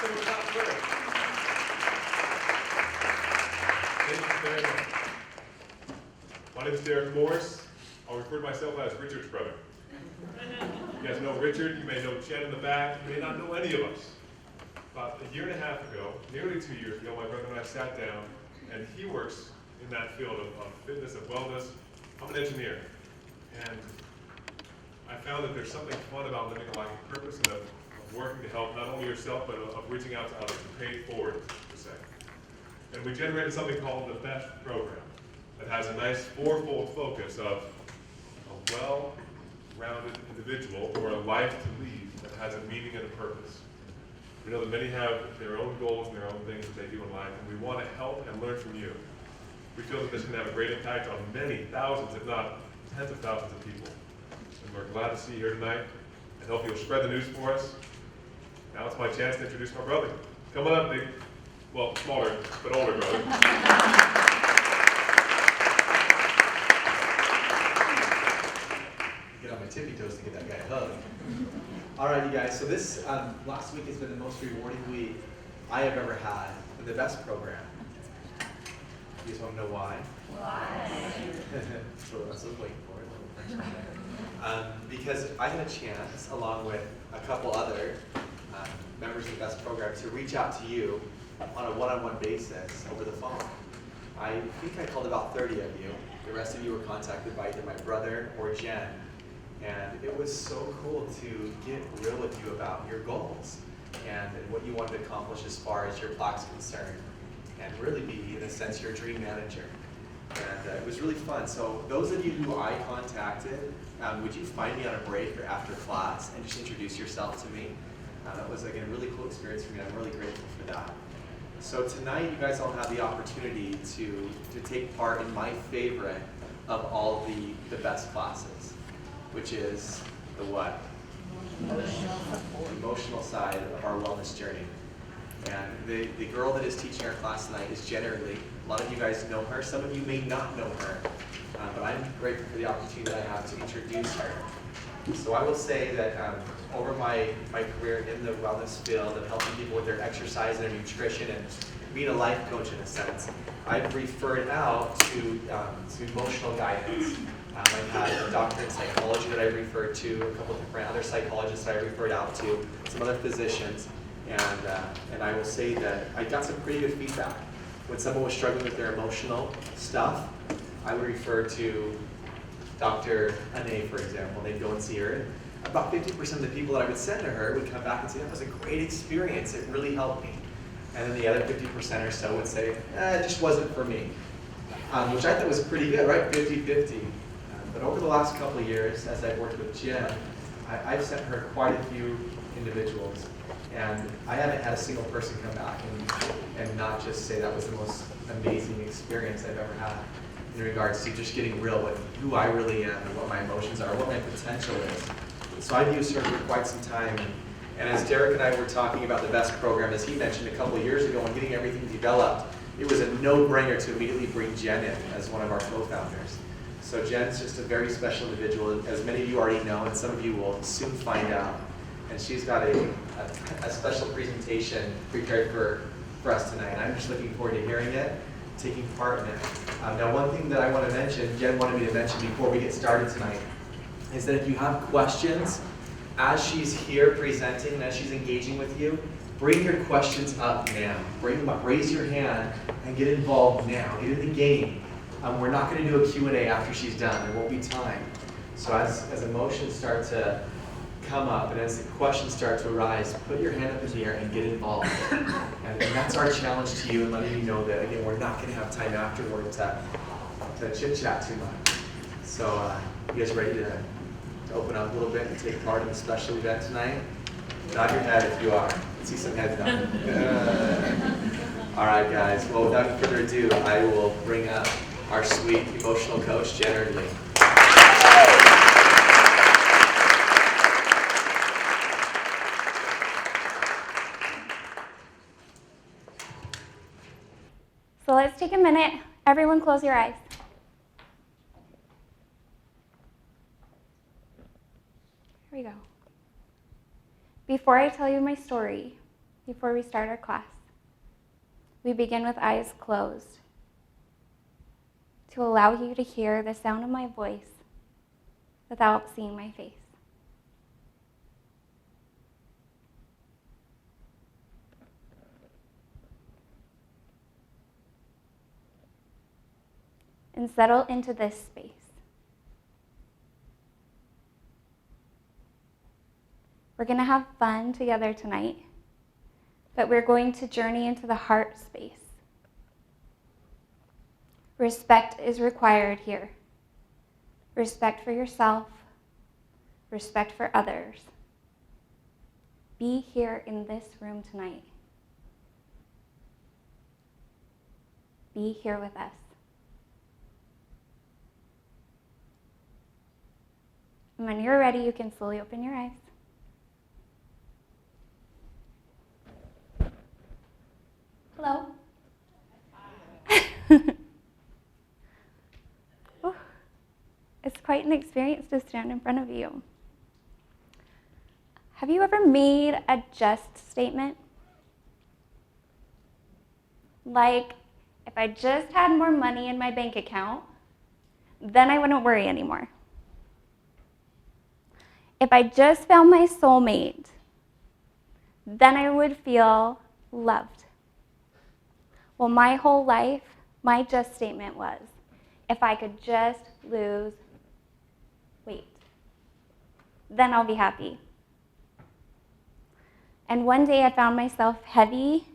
Someone clap for her. Thank you very much. My name is Derek Morris. I'll refer to myself as Richard's brother. You guys know Richard, you may know Jenn in the back, you may not know any of us. About a year and a half ago, nearly 2 years ago, my brother and I sat down, and he works in that field of fitness and wellness. I'm an engineer, and I found that there's something fun about living a life of purpose and of working to help not only yourself, but of reaching out to others and pay it forward, per se. And we generated something called the BEST program that has a nice fourfold focus of a well-rounded individual or a life to lead that has a meaning and a purpose. We know that many have their own goals and their own things that they do in life, and we want to help and learn from you. We feel that this can have a great impact on many thousands, if not tens of thousands of people. And we're glad to see you here tonight and hope you'll spread the news for us. Now it's my chance to introduce my brother. Come on up, big, well, smaller, but older brother. Get on my tippy toes to get that guy a hug. All right, you guys, so this last week has been the most rewarding week I have ever had in the BEST program. You guys want to know why? Why? That's what I was waiting for. Because I had a chance, along with a couple other members of the BEST program, to reach out to you on a one-on-one basis over the phone. I think I called about 30 of you. The rest of you were contacted by either my brother or Jenn. And it was so cool to get real with you about your goals and what you wanted to accomplish as far as your plaque's concerned, and really be, in a sense, your dream manager. And it was really fun. So those of you who I contacted, would you find me on a break or after class and just introduce yourself to me? That was, again, a really cool experience for me. I'm really grateful for that. So tonight, you guys all have the opportunity to take part in my favorite of all the BEST classes, which is the what? The emotional side of our wellness journey. And the girl that is teaching our class tonight is Jenn Eardley. A lot of you guys know her. Some of you may not know her. But I'm grateful for the opportunity that I have to introduce her. So I will say that over my career in the wellness field of helping people with their exercise and their nutrition and being a life coach in a sense, I've referred out to emotional guidance. I've had a doctor in psychology that I referred to, a couple different other psychologists that I referred out to, some other physicians, and I will say that I got some pretty good feedback. When someone was struggling with their emotional stuff, I would refer to Dr. Ane, for example. They'd go and see her, and about 50% of the people that I would send to her would come back and say, that was a great experience, it really helped me. And then the other 50% or so would say, it just wasn't for me. Which I thought was pretty good, right? 50-50. But over the last couple of years, as I've worked with Jenn, I've sent her quite a few individuals. And I haven't had a single person come back and not just say that was the most amazing experience I've ever had in regards to just getting real with who I really am and what my emotions are, what my potential is. So I've used her for quite some time. And as Derek and I were talking about the BEST program, as he mentioned a couple of years ago when getting everything developed, it was a no-brainer to immediately bring Jenn in as one of our co-founders. So Jenn's just a very special individual, as many of you already know, and some of you will soon find out. And she's got a special presentation prepared for us tonight. I'm just looking forward to hearing it, taking part in it. Now, one thing that I want to mention, Jenn wanted me to mention before we get started tonight, is that if you have questions, as she's here presenting and as she's engaging with you, bring your questions up now. Bring them up, raise your hand, and get involved now. Get in the game. We're not going to do a Q&A after she's done. There won't be time. So as emotions start to come up and as the questions start to arise, put your hand up in the air and get involved. And that's our challenge to you, and letting you know that, again, we're not going to have time afterward to chit-chat too much. So you guys ready to open up a little bit and take part in the special event tonight? Nod your head if you are. Let's see some heads down. All right, guys. Well, without any further ado, I will bring up our sweet emotional coach, Jenn Eardley. So let's take a minute. Everyone close your eyes. Here we go. Before I tell you my story, before we start our class. We begin with eyes closed to allow you to hear the sound of my voice without seeing my face. And settle into this space. We're going to have fun together tonight, but we're going to journey into the heart space. Respect is required here. Respect for yourself, respect for others. Be here in this room tonight. Be here with us. And when you're ready, you can slowly open your eyes. Hello. Oh, it's quite an experience to stand in front of you. Have you ever made a just statement? Like, if I just had more money in my bank account, then I wouldn't worry anymore. If I just found my soulmate, then I would feel loved. Well, my whole life, my just statement was, if I could just lose weight, then I'll be happy. And one day I found myself heavy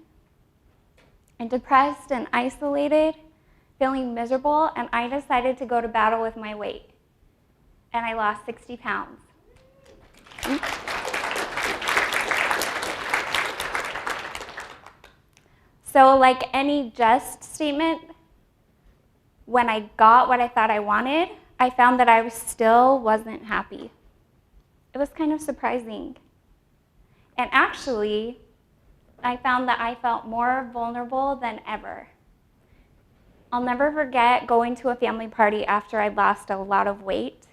and depressed and isolated, feeling miserable, and I decided to go to battle with my weight. And I lost 60 pounds. So like any just statement, when I got what I thought I wanted, I found that I still wasn't happy. It was kind of surprising. And actually, I found that I felt more vulnerable than ever. I'll never forget going to a family party after I lost a lot of weight.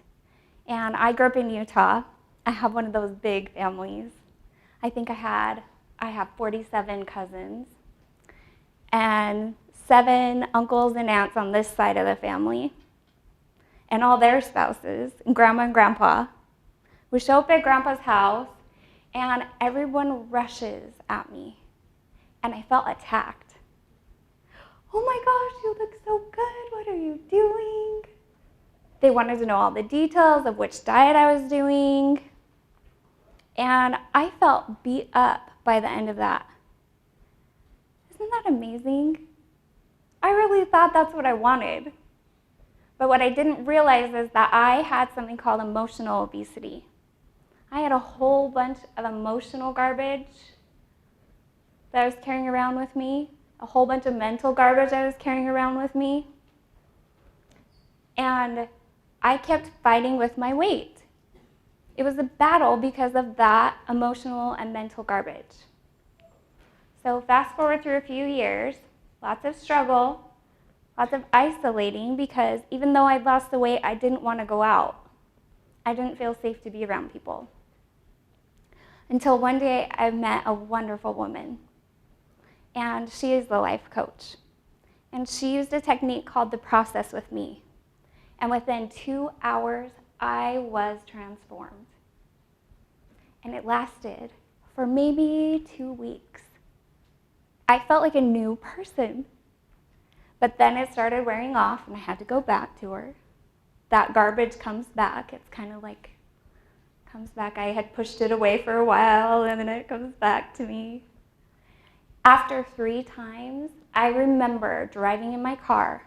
And I grew up in Utah. I have one of those big families. I think I have 47 cousins and 7 uncles and aunts on this side of the family and all their spouses, and grandma and grandpa. We show up at grandpa's house and everyone rushes at me and I felt attacked. Oh my gosh, you look so good. What are you doing? They wanted to know all the details of which diet I was doing. And I felt beat up by the end of that. Isn't that amazing? I really thought that's what I wanted. But what I didn't realize is that I had something called emotional obesity. I had a whole bunch of emotional garbage that I was carrying around with me, a whole bunch of mental garbage I was carrying around with me. And I kept fighting with my weight. It was a battle because of that emotional and mental garbage. So fast forward through a few years, lots of struggle, lots of isolating, because even though I'd lost the weight, I didn't want to go out. I didn't feel safe to be around people. Until one day I met a wonderful woman, and she is the life coach. And she used a technique called the process with me. And within 2 hours, I was transformed. And it lasted for maybe 2 weeks. I felt like a new person. But then it started wearing off and I had to go back to her. That garbage comes back. It's kind of like, comes back. I had pushed it away for a while and then it comes back to me. After 3 times, I remember driving in my car.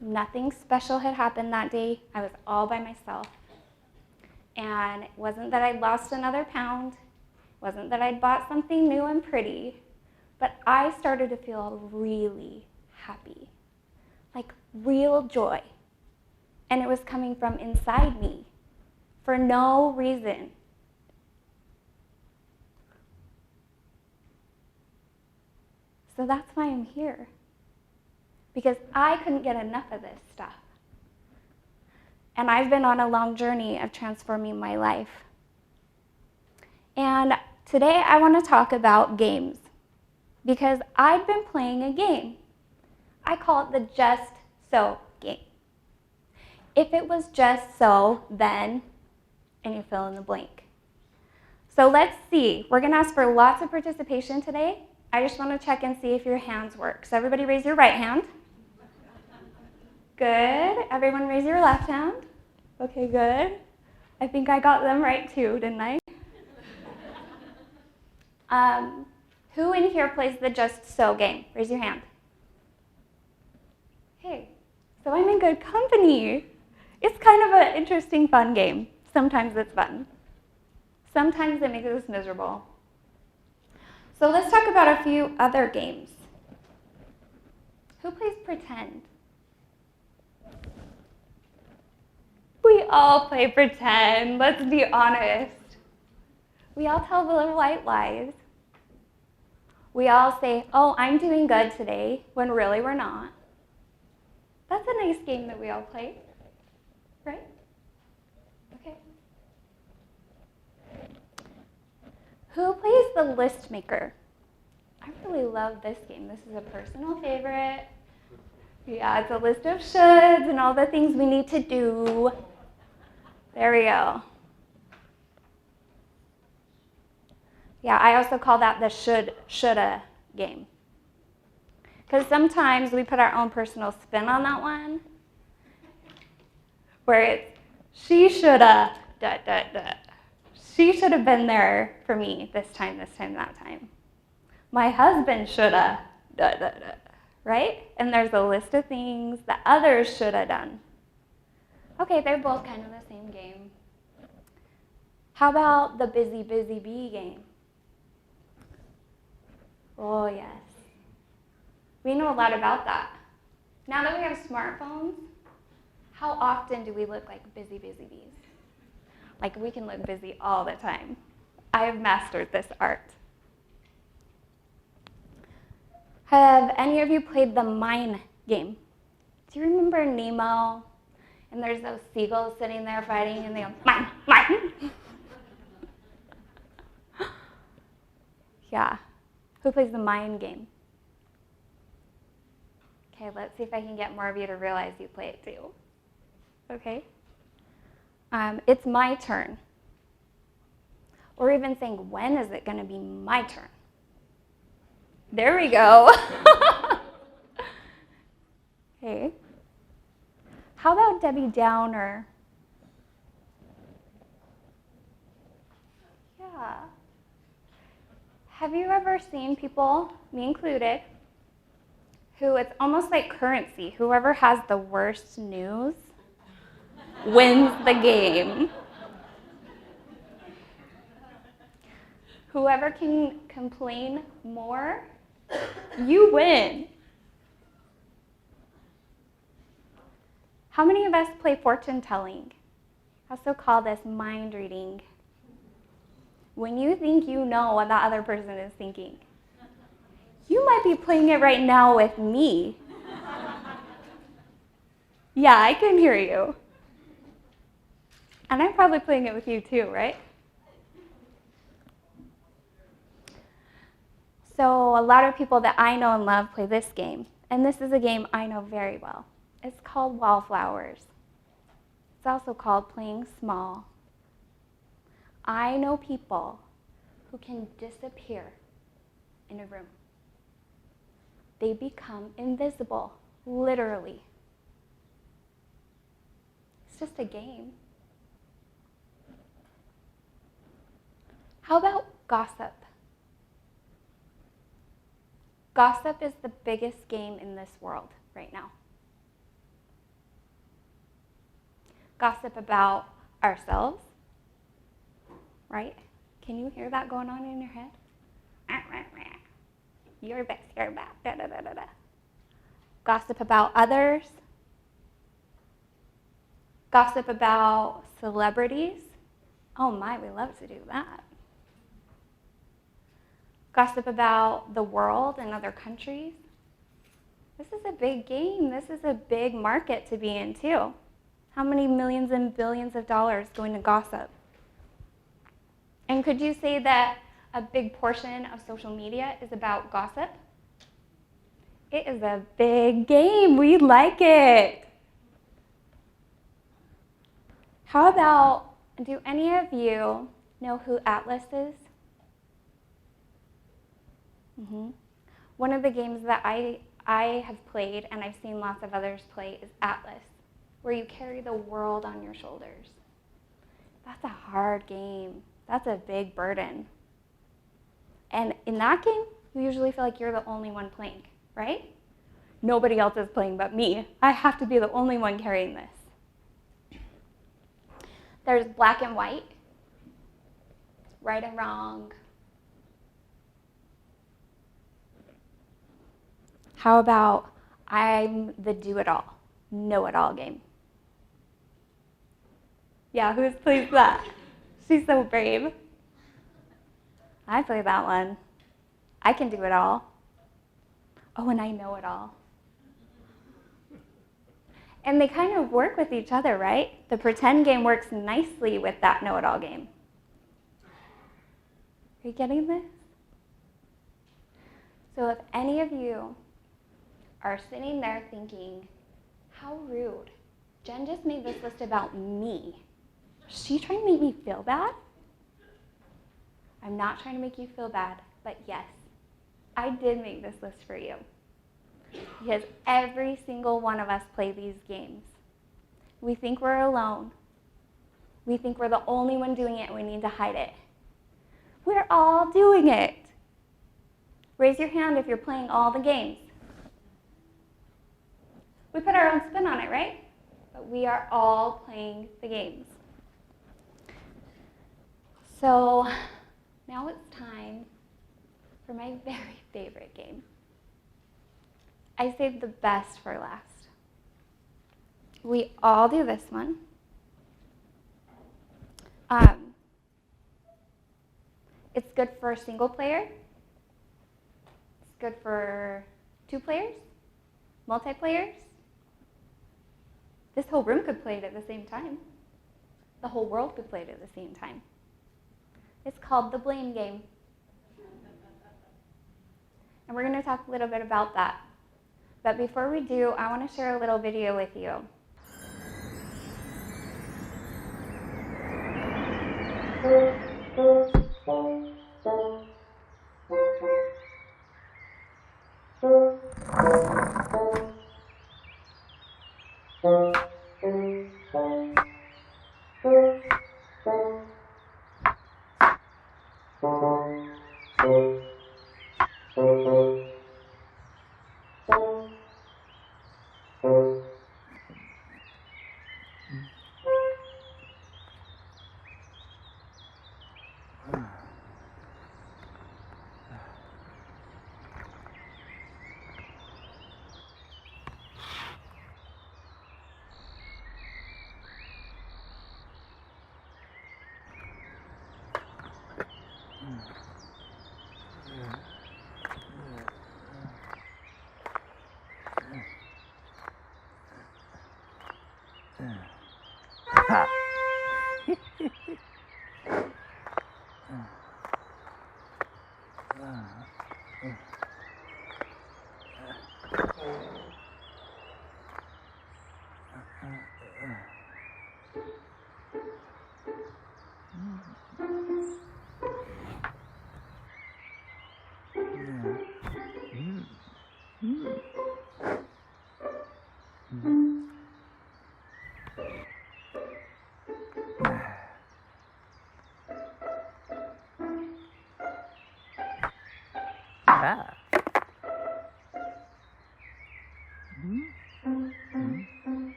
Nothing special had happened that day. I was all by myself. And it wasn't that I'd lost another pound. It wasn't that I'd bought something new and pretty. But I started to feel really happy, like real joy. And it was coming from inside me for no reason. So that's why I'm here. Because I couldn't get enough of this stuff. And I've been on a long journey of transforming my life. And Today I want to talk about games because I've been playing a game. I call it the just so game. If it was just so, then, and you fill in the blank. So let's see. We're going to ask for lots of participation today. I just want to check and see if your hands work. So everybody raise your right hand. Good. Everyone raise your left hand. Okay, good. I think I got them right too, didn't I? Who in here plays the just so game? Raise your hand. Hey, so I'm in good company. It's kind of an interesting, fun game. Sometimes it's fun. Sometimes it makes us miserable. So let's talk about a few other games. Who plays pretend? We all play pretend, let's be honest. We all tell little white lies. We all say, oh, I'm doing good today, when really we're not. That's a nice game that we all play, right? Okay. Who plays the list maker? I really love this game. This is a personal favorite. Yeah, it's a list of shoulds and all the things we need to do. There we go. Yeah, I also call that the shoulda game. Because sometimes we put our own personal spin on that one, where it's, she shoulda, She should have been there for me this time, that time. My husband shoulda, right? And there's a list of things that others should have done. Okay, they're both kind of the same game. How about the busy bee game? Oh, yes. We know a lot about that. Now that we have smartphones, how often do we look like busy bees? Like we can look busy all the time. I have mastered this art. Have any of you played the mine game? Do you remember Nemo? And there's those seagulls sitting there fighting and they go, mine, mine. Yeah. Who plays the mine game? Okay, let's see if I can get more of you to realize you play it too. Okay? It's my turn. Or even saying, when is it going to be my turn? There we go. Okay. How about Debbie Downer? Yeah. Have you ever seen people, me included, who it's almost like currency. Whoever has the worst news wins the game. Whoever can complain more, you win. How many of us play fortune telling? I also call this mind reading. When you think you know what the other person is thinking. You might be playing it right now with me. Yeah, I can hear you. And I'm probably playing it with you too, right? So a lot of people that I know and love play this game. And this is a game I know very well. It's called Wallflowers. It's also called playing small. I know people who can disappear in a room. They become invisible, literally. It's just a game. How about gossip? Gossip is the biggest game in this world right now. Gossip about ourselves, right? Can you hear that going on in your head? You're this, you're that, da da da da da. Gossip about others. Gossip about celebrities. Oh my, we love to do that. Gossip about the world and other countries. This is a big game. This is a big market to be in too. How many millions and billions of dollars going to gossip? And could you say that a big portion of social media is about gossip. It is a big game. We like it. How about, do any of you know who Atlas is? One of the games that I have played, and I've seen lots of others play, is Atlas, where you carry the world on your shoulders. That's a hard game. That's a big burden. And in that game, you usually feel like you're the only one playing, right? Nobody else is playing but me. I have to be the only one carrying this. There's black and white, right and wrong. How about I'm the do-it-all, know-it-all game? Yeah, who's played that? She's so brave. I play that one. I can do it all. Oh, and I know it all. And they kind of work with each other, right? The pretend game works nicely with that know-it-all game. Are you getting this? So if any of you are sitting there thinking, how rude. Jen just made this list about me. Is she trying to make me feel bad? I'm not trying to make you feel bad, but yes, I did make this list for you. Because every single one of us play these games. We think we're alone. We think we're the only one doing it and we need to hide it. We're all doing it. Raise your hand if you're playing all the games. We put our own spin on it, right? But we are all playing the games. So now it's time for my very favorite game. I saved the best for last. We all do this one. It's good for a single player. It's good for 2 players, multiplayers. This whole room could play it at the same time. The whole world could play it at the same time. It's called the blame game. And we're going to talk a little bit about that. But before we do, I want to share a little video with you.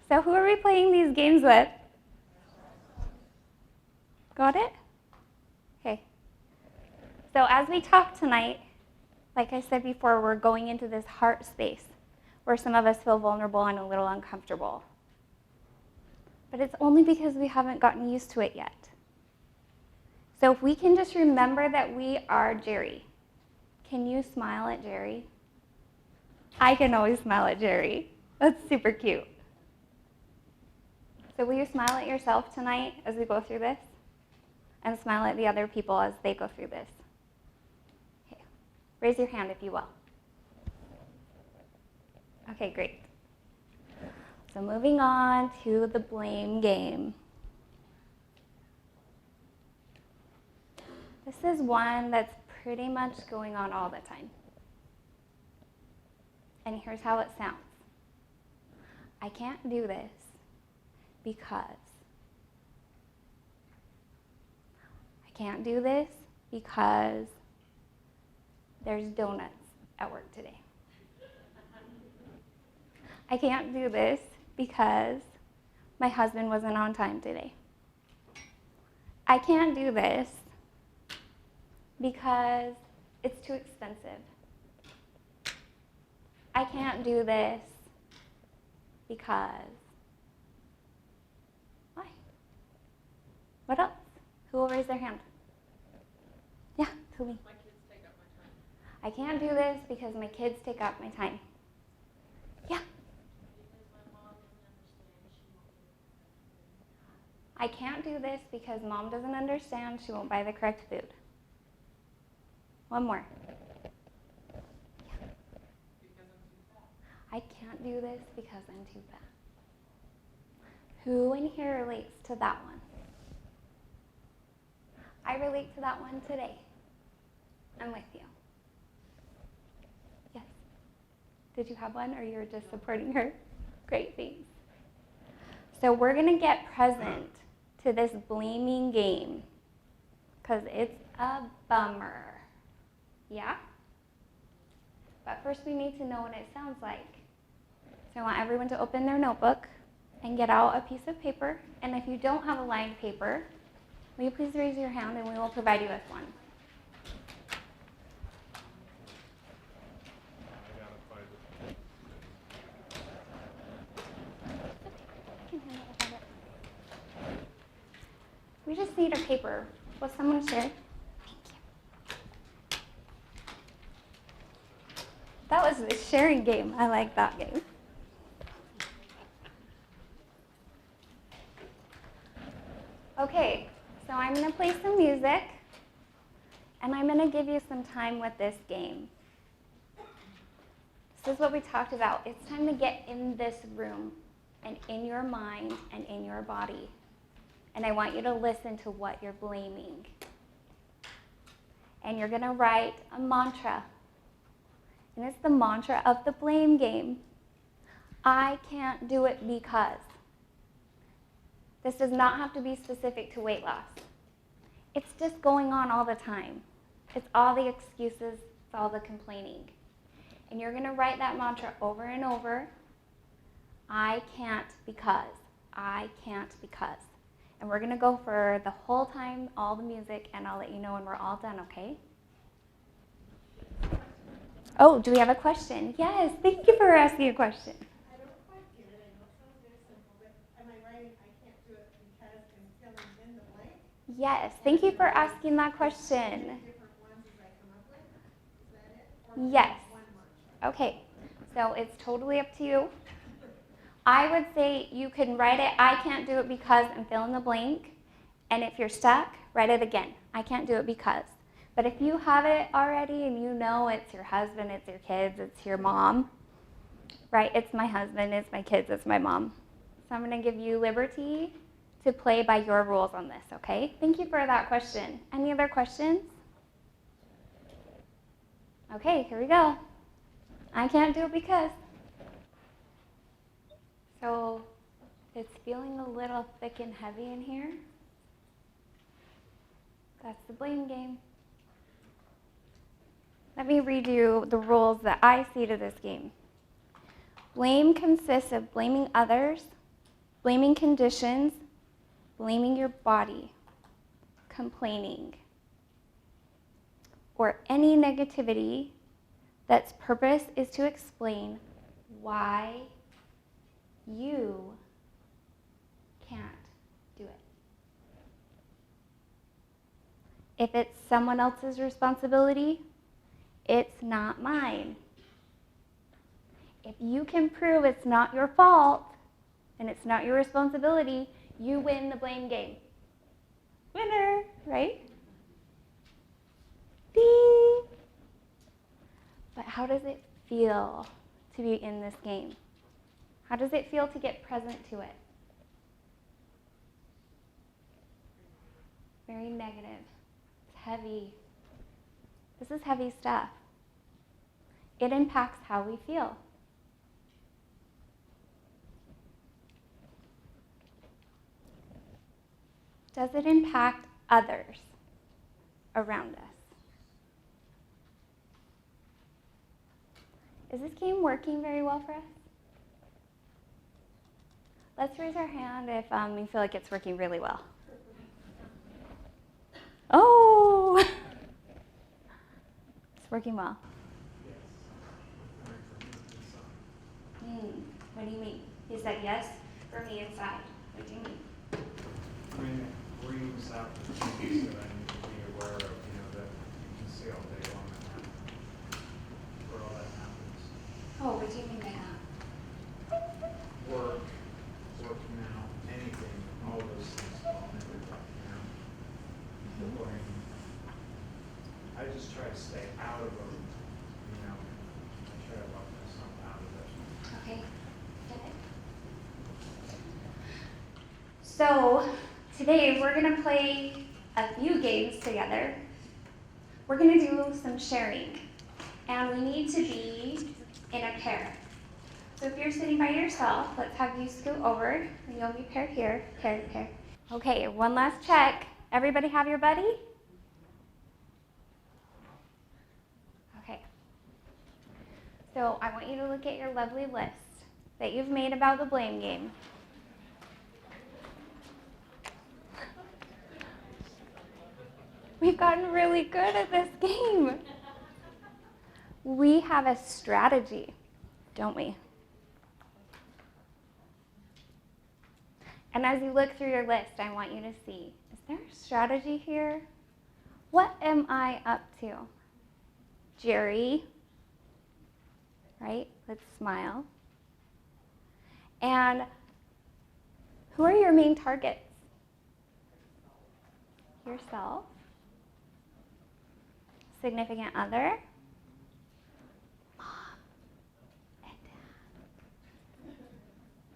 So who are we playing these games with? Got it? Okay. So as we talk tonight, like I said before, we're going into this heart space where some of us feel vulnerable and a little uncomfortable. But it's only because we haven't gotten used to it yet. So if we can just remember that we are Jerry. Can you smile at Jerry? I can always smile at Jerry. That's super cute. So will you smile at yourself tonight as we go through this? And smile at the other people as they go through this. Okay. Raise your hand if you will. Okay, great. So moving on to the blame game. This is one that's pretty much going on all the time. And here's how it sounds. I can't do this because. I can't do this because there's donuts at work today. I can't do this because my husband wasn't on time today. I can't do this because it's too expensive. I can't do this because. Why? What else? Who will raise their hand? Yeah, who me? My kids take up my time. I can't do this because my kids take up my time. Yeah. Because my mom doesn't understand, she won't do it. I can't do this because mom doesn't understand, she won't buy the correct food. One more. Because I'm too fat. I can't do this because I'm too fat. Who in here relates to that one? I relate to that one today. I'm with you. Yes. Did you have one or you were just supporting her? Great, thanks. So we're going to get present to this blaming game because it's a bummer. Yeah? But first we need to know what it sounds like. So I want everyone to open their notebook and get out a piece of paper. And if you don't have a lined paper, will you please raise your hand and we will provide you with one. We just need a paper. Will someone share? Thank you. That was the sharing game. I like that game. Okay, so I'm going to play some music, and I'm going to give you some time with this game. This is what we talked about. It's time to get in this room, and in your mind, and in your body. And I want you to listen to what you're blaming. and you're going to write a mantra. And it's the mantra of the blame game. I can't do it because. This does not have to be specific to weight loss. It's just going on all the time. It's all the excuses, it's all the complaining. And you're going to write that mantra over and over. I can't because. I can't because. And we're going to go for the whole time, all the music, and I'll let you know when we're all done, okay? Oh, do we have a question? Yes, thank you for asking a question. I don't quite get it. I know it sounds very simple, but am I writing I can't do it because and filling in the blank? Yes, thank you for asking that question. Different ones as I come up with? Is that it? Or Yes. one mantra? Okay, so it's totally up to you. I would say you can write it, I can't do it because, and fill in the blank. And if you're stuck, write it again. I can't do it because. But if you have it already and you know it's your husband, it's your kids, it's your mom, right? It's my husband, it's my kids, it's my mom. So I'm going to give you liberty to play by your rules on this, okay? Thank you for that question. Any other questions? Okay, here we go. I can't do it because. So it's feeling a little thick and heavy in here. That's the blame game. Let me read you the rules that I see to this game. Blame consists of blaming others, blaming conditions, blaming your body, complaining, or any negativity that's purpose is to explain why you can't do it. If it's someone else's responsibility, it's not mine. If you can prove it's not your fault and it's not your responsibility, you win the blame game. Winner, right? Ding! But how does it feel to be in this game? How does it feel to get present to it? Very negative. It's heavy. This is heavy stuff. It impacts how we feel. Does it impact others around us? Is this game working very well for us? Let's raise our hand if we feel like it's working really well. Oh! It's working well. What do you mean? He said yes for me inside. What do you mean? I mean, brings out the things that I need to be aware of, that you can see all day long that happen, where all that happens. Oh, what do you mean by that? Work now, anything, all those things fall into it, The blame. I just try to stay out of them, I try to lock myself out of it. Okay. Good. So, today we're going to play a few games together. We're going to do some sharing, and we need to be in a pair. So if you're sitting by yourself, let's have you scoot over, and you'll be paired here, pair. Okay, one last check. Everybody have your buddy? Okay. So I want you to look at your lovely list that you've made about the blame game. We've gotten really good at this game. We have a strategy, don't we? And as you look through your list, I want you to see, is there a strategy here? What am I up to? Jerry, right? Let's smile. And who are your main targets? Yourself. Significant other. Mom and Dad.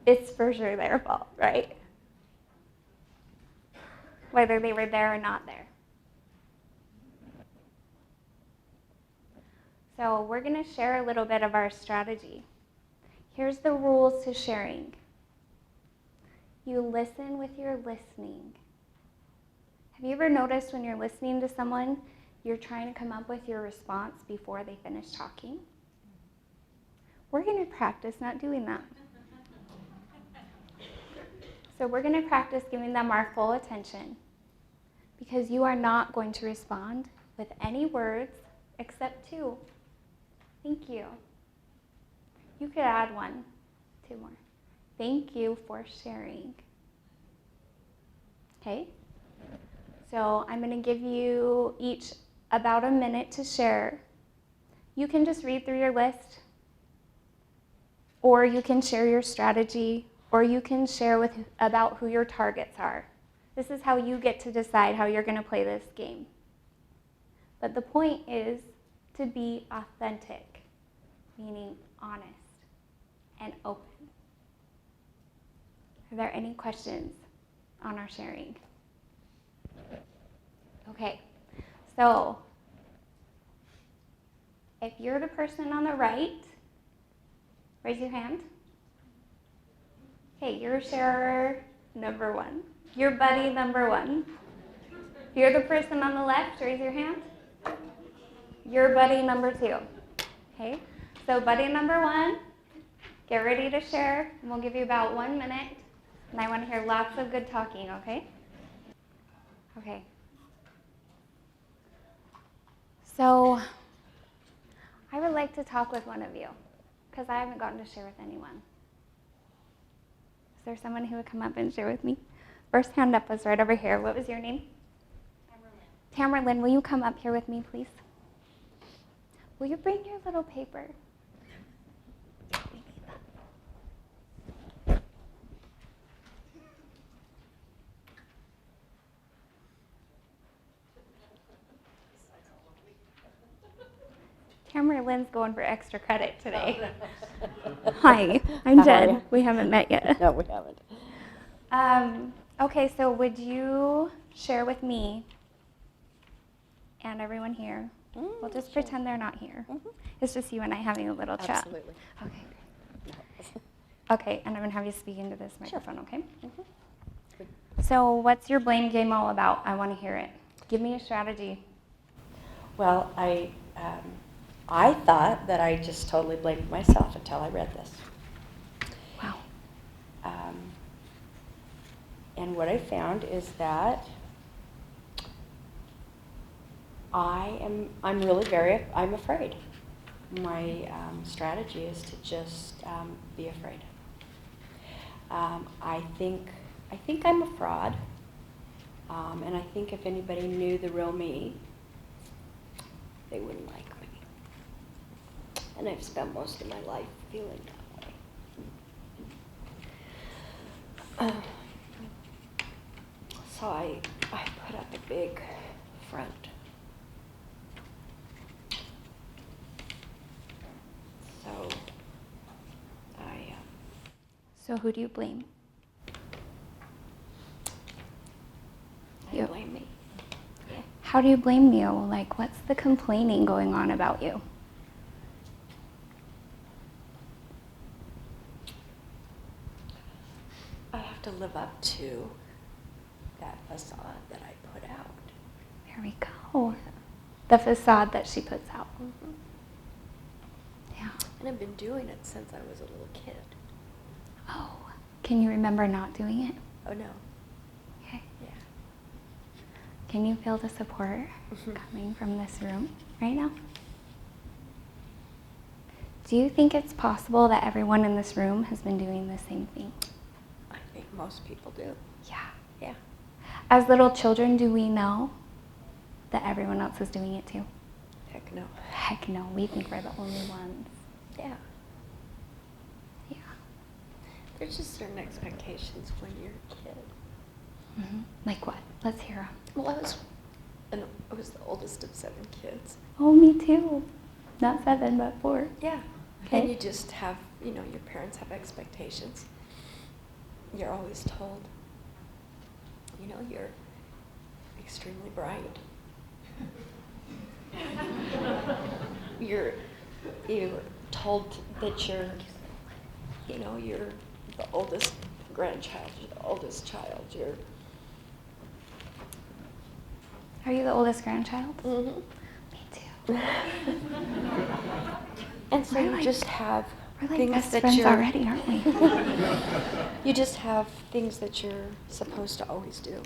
It's for sure their fault, right? Whether they were there or not there. So we're going to share a little bit of our strategy. Here's the rules to sharing. You listen with your listening. Have you ever noticed when you're listening to someone, you're trying to come up with your response before they finish talking? We're going to practice not doing that. So we're going to practice giving them our full attention, because you are not going to respond with any words except 2. Thank you. You could add 2 more. Thank you for sharing. Okay? So I'm going to give you each about a minute to share. You can just read through your list, or you can share your strategy, or you can share about who your targets are. This is how you get to decide how you're going to play this game. But the point is to be authentic, meaning honest and open. Are there any questions on our sharing? Okay, so if you're the person on the right, raise your hand. Okay, you're sharer number 1. Your buddy number 1. If you're the person on the left, raise your hand. Your buddy number 2. Okay, so buddy number 1, get ready to share, and we'll give you about 1 minute. And I want to hear lots of good talking, okay? Okay. So I would like to talk with one of you, because I haven't gotten to share with anyone. Is there someone who would come up and share with me? First hand up was right over here. What was your name? Tamerlyn, will you come up here with me, please? Will you bring your little paper? We need that. Tamerlyn's going for extra credit today. Hi, I'm How are Jen. you? We haven't met yet. No, we haven't. Okay, so would you share with me and everyone here? We'll just Sure. pretend they're not here. Mhm. It's just you and I having a little chat. Absolutely. Okay. No. Okay, and I'm going to have you speak into this microphone, okay? Mhm. Good. So what's your blame game all about? I want to hear it. Give me a strategy. Well, I thought that I just totally blamed myself until I read this. Wow. And what I found is that I'm I'm afraid. My strategy is to just be afraid. I think I'm a fraud, and I think if anybody knew the real me, they wouldn't like me. And I've spent most of my life feeling that way. So I put up a big front. So So who do you blame? I blame me. How do you blame you? Like, what's the complaining going on about you? I have to live up to that facade that I put out. There we go. The facade that she puts out. Mm-hmm. Yeah. And I've been doing it since I was a little kid. Oh, can you remember not doing it? Oh no. Okay. Yeah. Can you feel the support coming from this room right now? Do you think it's possible that everyone in this room has been doing the same thing? I think most people do. Yeah. Yeah. As little children, do we know that everyone else is doing it too? Heck no. Heck no, we think we're the only ones. Yeah. Yeah. There's just certain expectations when you're a kid. Mm-hmm. Like what? Let's hear 'em. Well, I was the oldest of 7 kids. Oh, me too. Not 7, but 4. Yeah. Okay. And you just have, your parents have expectations. You're always told, you're extremely bright. you're told that you're the oldest grandchild, you're the oldest child, you're... Are you the oldest grandchild? Mm-hmm. Me too. And so We're you like- just have We're like things best that friends you're... already, aren't we? You just have things that you're supposed to always do.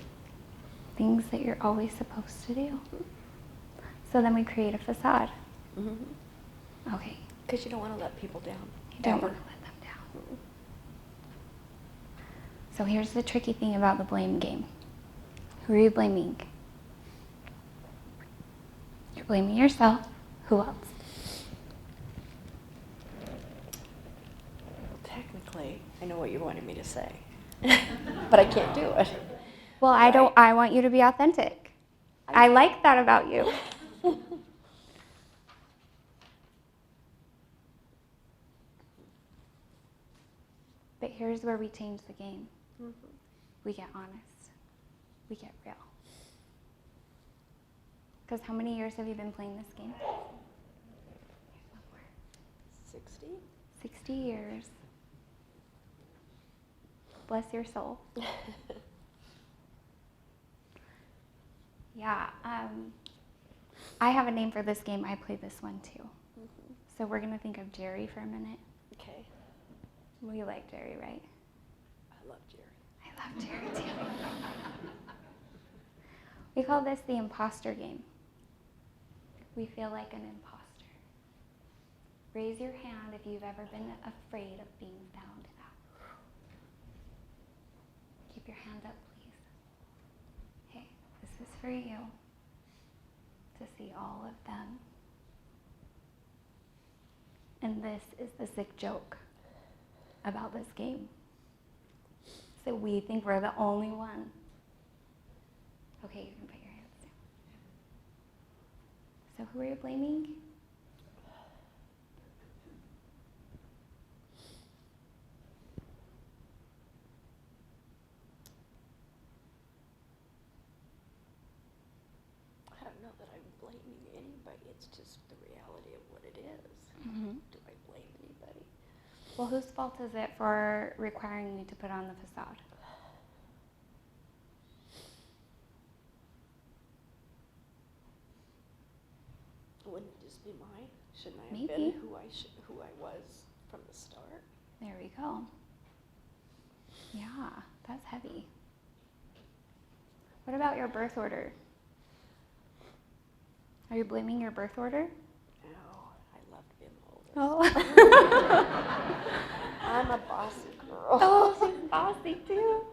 Things that you're always supposed to do. So then we create a facade. Mm-hmm. Okay. Because you don't want to let people down. You don't Ever. want to let them down. So here's the tricky thing about the blame game. Who are you blaming? You're blaming yourself. Who else? Technically, I know what you wanted me to say, but I can't do it. Well, I want you to be authentic. I like that about you. But here's where we change the game. Mm-hmm. We get honest. We get real. Because how many years have you been playing this game? 60? 60 years. Bless your soul. Yeah, I have a name for this game. I play this one too. Mm-hmm. So we're going to think of Jerry for a minute. Okay. We like Jerry, right? I love Jerry. I love Jerry too. We call this the imposter game. We feel like an imposter. Raise your hand if you've ever been afraid of being found out. Keep your hand up, please. Hey, this is for you to see all of them. And this is the sick joke about this game. So we think we're the only one. Okay, you can put your hands down. So who are you blaming? I don't know that I'm blaming anybody. It's just the reality of what it is. Mm-hmm. Do I blame anybody? Well, whose fault is it for requiring you to put on the facade? Wouldn't it just be mine? Shouldn't I have Maybe. been who I was from the start? There we go. Yeah, that's heavy. What about your birth order? Are you blaming your birth order? Oh, I loved being the oldest. Oh. I'm a bossy girl. Oh, she's bossy too.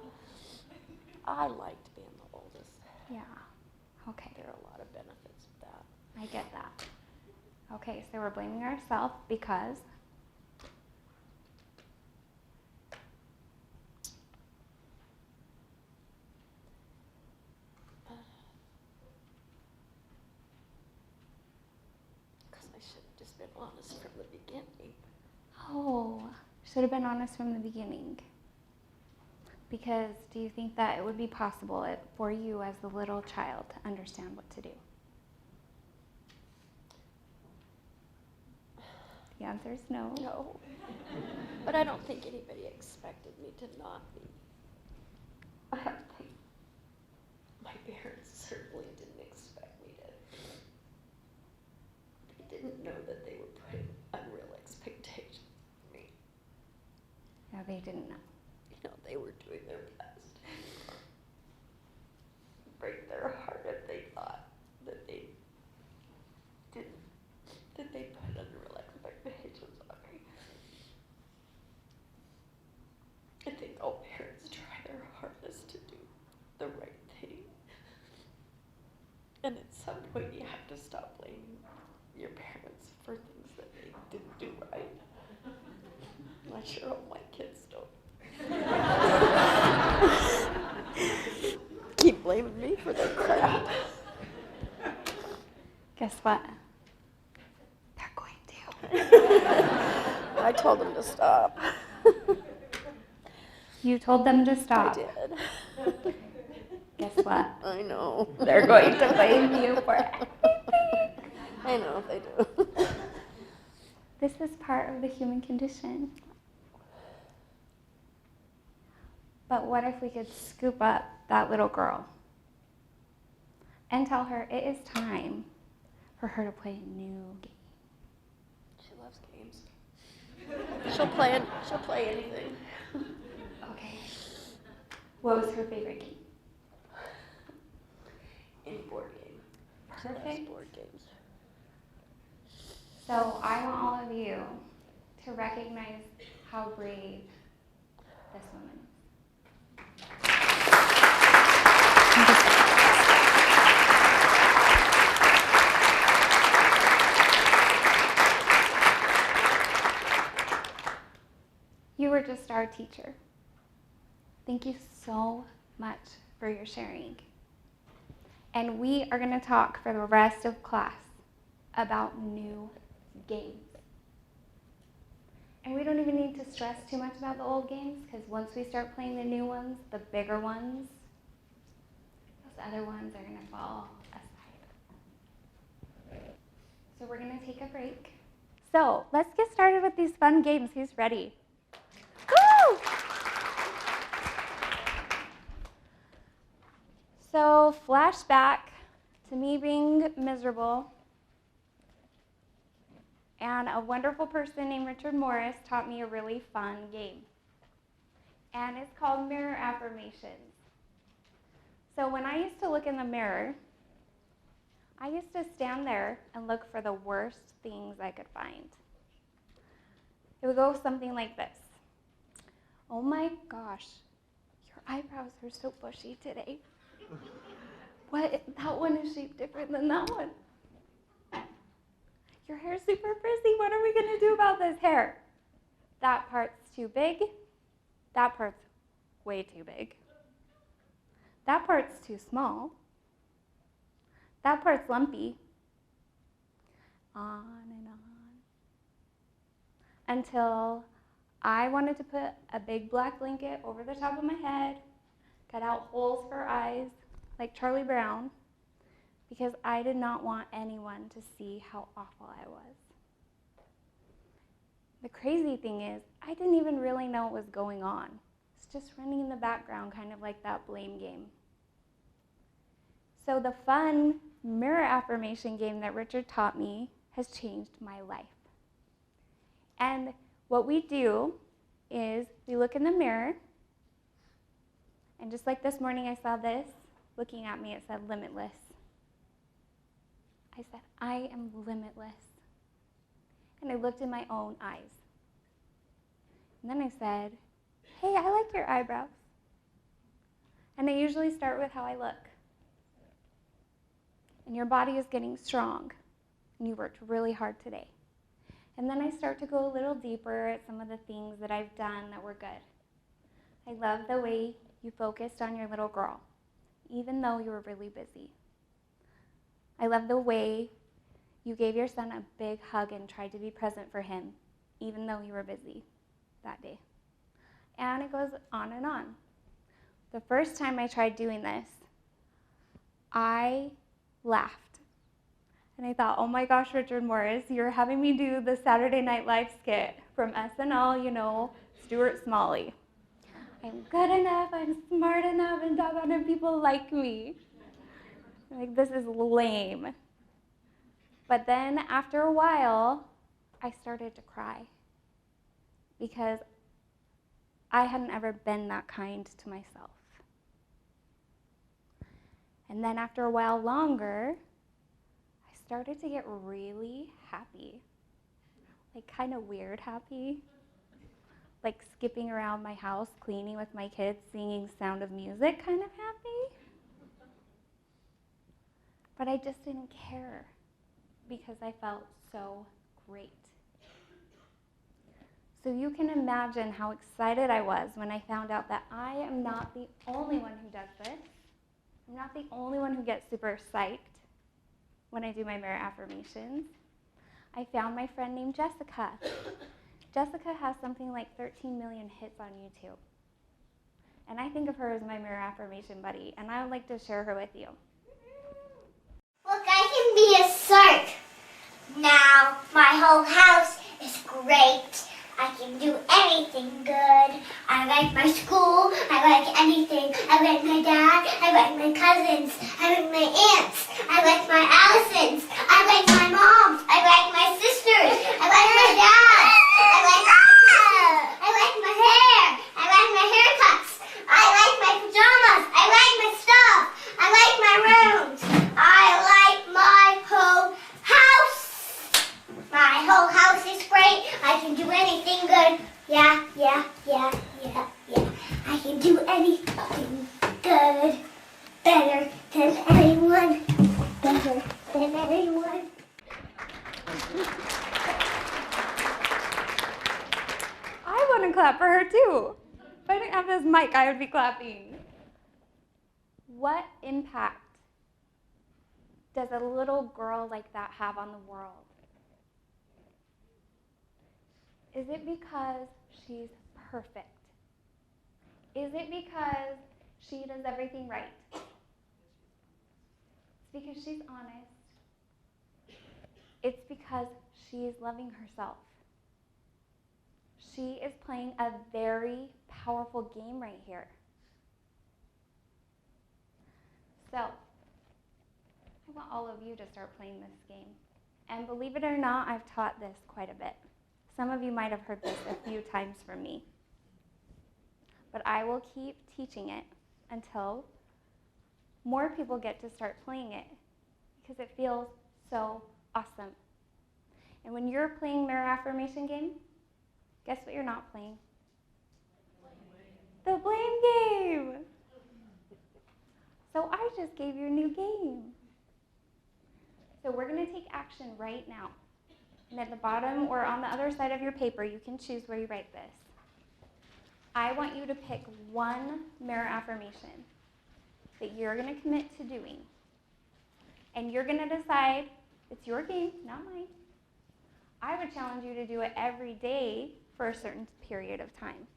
I liked being the oldest. Yeah. Okay. There are a lot of benefits of that. I get that. Okay, so we're blaming ourselves because Because I should have just been honest from the beginning. oh, should have been honest from the beginning. Because do you think that it would be possible for you as the little child to understand what to do? The answer is no. No. But I don't think anybody expected me to not be. I don't think my parents certainly didn't expect me to. They didn't know that they were putting unreal expectations on me. No, they didn't know. You know, they were doing their best. Break their heart if they thought that they didn't, that they put unreal expectations on me. I think all parents try their hardest to do the right thing. And at some point you have to stop blaming your parents for things that they didn't do right. I sure hope my kids don't. Keep blaming me for their crap. Guess what? They're going to. I told them to stop. You told them to stop. I did. Guess what? I know. They're going to blame you for it. I know they do. This is part of the human condition. But what if we could scoop up that little girl and tell her it is time for her to play a new game? She loves games. She'll play anything. Okay. What was her favorite game? Any board game. She loves Perfect. board games. So I want all of you to recognize how brave this woman is. You were just our teacher. Thank you so much for your sharing. And we are going to talk for the rest of class about new games. And we don't even need to stress too much about the old games, because once we start playing the new ones, the bigger ones, those other ones are going to fall aside. So we're going to take a break. So let's get started with these fun games. Who's ready? Woo! So flashback to me being miserable, and a wonderful person named Richard Morris taught me a really fun game. And it's called mirror affirmations. So when I used to look in the mirror, I used to stand there and look for the worst things I could find. It would go something like this. Oh my gosh, your eyebrows are so bushy today. What? That one is shaped different than that one. Your hair's super frizzy. What are we going to do about this hair? That part's too big. That part's way too big. That part's too small. That part's lumpy. On and on. Until I wanted to put a big black blanket over the top of my head, cut out holes for eyes like Charlie Brown, because I did not want anyone to see how awful I was. The crazy thing is, I didn't even really know what was going on. It's just running in the background, kind of like that blame game. So the fun mirror affirmation game that Richard taught me has changed my life. And what we do is we look in the mirror, and just like this morning I saw this, looking at me, it said limitless. I said, I am limitless. And I looked in my own eyes. And then I said, hey, I like your eyebrows. And I usually start with how I look. And your body is getting strong. And you worked really hard today. And then I start to go a little deeper at some of the things that I've done that were good. I love the way you focused on your little girl, even though you were really busy. I love the way you gave your son a big hug and tried to be present for him, even though you were busy that day. And it goes on and on. The first time I tried doing this, I laughed. And I thought, oh my gosh, Richard Morris, you're having me do the Saturday Night Live skit from SNL, you know, Stuart Smalley. I'm good enough, I'm smart enough, and doggone it, people like me. Like, this is lame. But then after a while, I started to cry because I hadn't ever been that kind to myself. And then after a while longer, I started to get really happy, like kind of weird happy, like skipping around my house, cleaning with my kids, singing Sound of Music kind of happy. But I just didn't care because I felt so great. So you can imagine how excited I was when I found out that I am not the only one who does this. I'm not the only one who gets super psyched when I do my mirror affirmations. I found my friend named Jessica. Jessica has something like 13 million hits on YouTube. And I think of her as my mirror affirmation buddy, and I would like to share her with you. Look, I can be a shark. Now my whole house is great. I can do anything good. I like my school. I like anything. I like my dad. I like my cousins. I like my aunts. I like my Allisons. I like my moms. I like my sisters. I like my dad. I like my hair. I like my hair. I like my haircuts. I like my pajamas. I like my stuff. I like my rooms. I like my whole house. My whole house is great. I can do anything good. Yeah. I can do anything good. Better than anyone. Better than anyone. I want to clap for her too. If I didn't have this mic, I would be clapping. What impact does a little girl like that have on the world? Is it because she's perfect? Is it because she does everything right? It's because she's honest. It's because she's loving herself. She is playing a very powerful game right here. So, I want all of you to start playing this game. And believe it or not, I've taught this quite a bit. Some of you might have heard this a few times from me. But I will keep teaching it until more people get to start playing it because it feels so awesome. And when you're playing mirror affirmation game, guess what you're not playing? The blame game. So I just gave you a new game. So we're going to take action right now. And at the bottom or on the other side of your paper, you can choose where you write this. I want you to pick one mirror affirmation that you're going to commit to doing. And you're going to decide, it's your game, not mine. I would challenge you to do it every day for a certain period of time,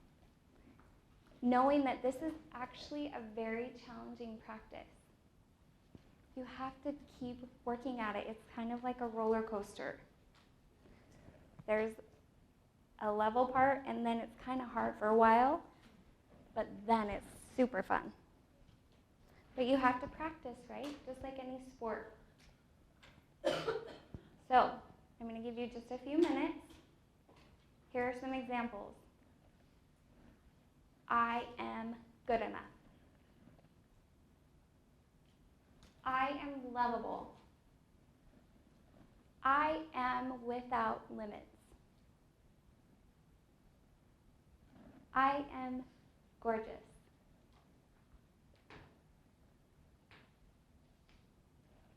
knowing that this is actually a very challenging practice. You have to keep working at it. It's kind of like a roller coaster. There's a level part, and then it's kind of hard for a while, but then it's super fun. But you have to practice, right? Just like any sport. So, I'm going to give you just a few minutes. Here are some examples. I am good enough. I am lovable. I am without limits. I am gorgeous.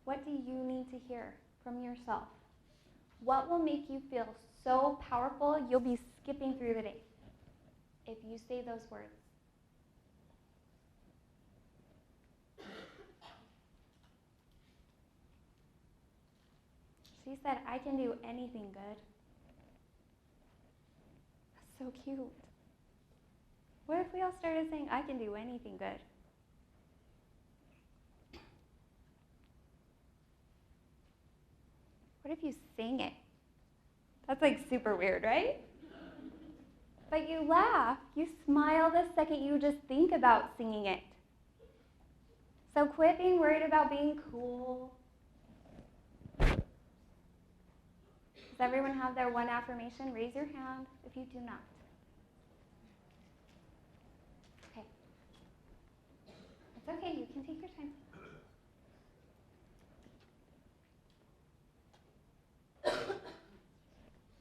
What do you need to hear from yourself? What will make you feel so powerful you'll be skipping through the day if you say those words? She said, I can do anything good. That's so cute. What if we all started saying, I can do anything good? What if you sing it? That's like super weird, right? But you laugh, you smile the second you just think about singing it. So quit being worried about being cool. Does everyone have their one affirmation? Raise your hand if you do not. Okay. It's okay, you can take your time.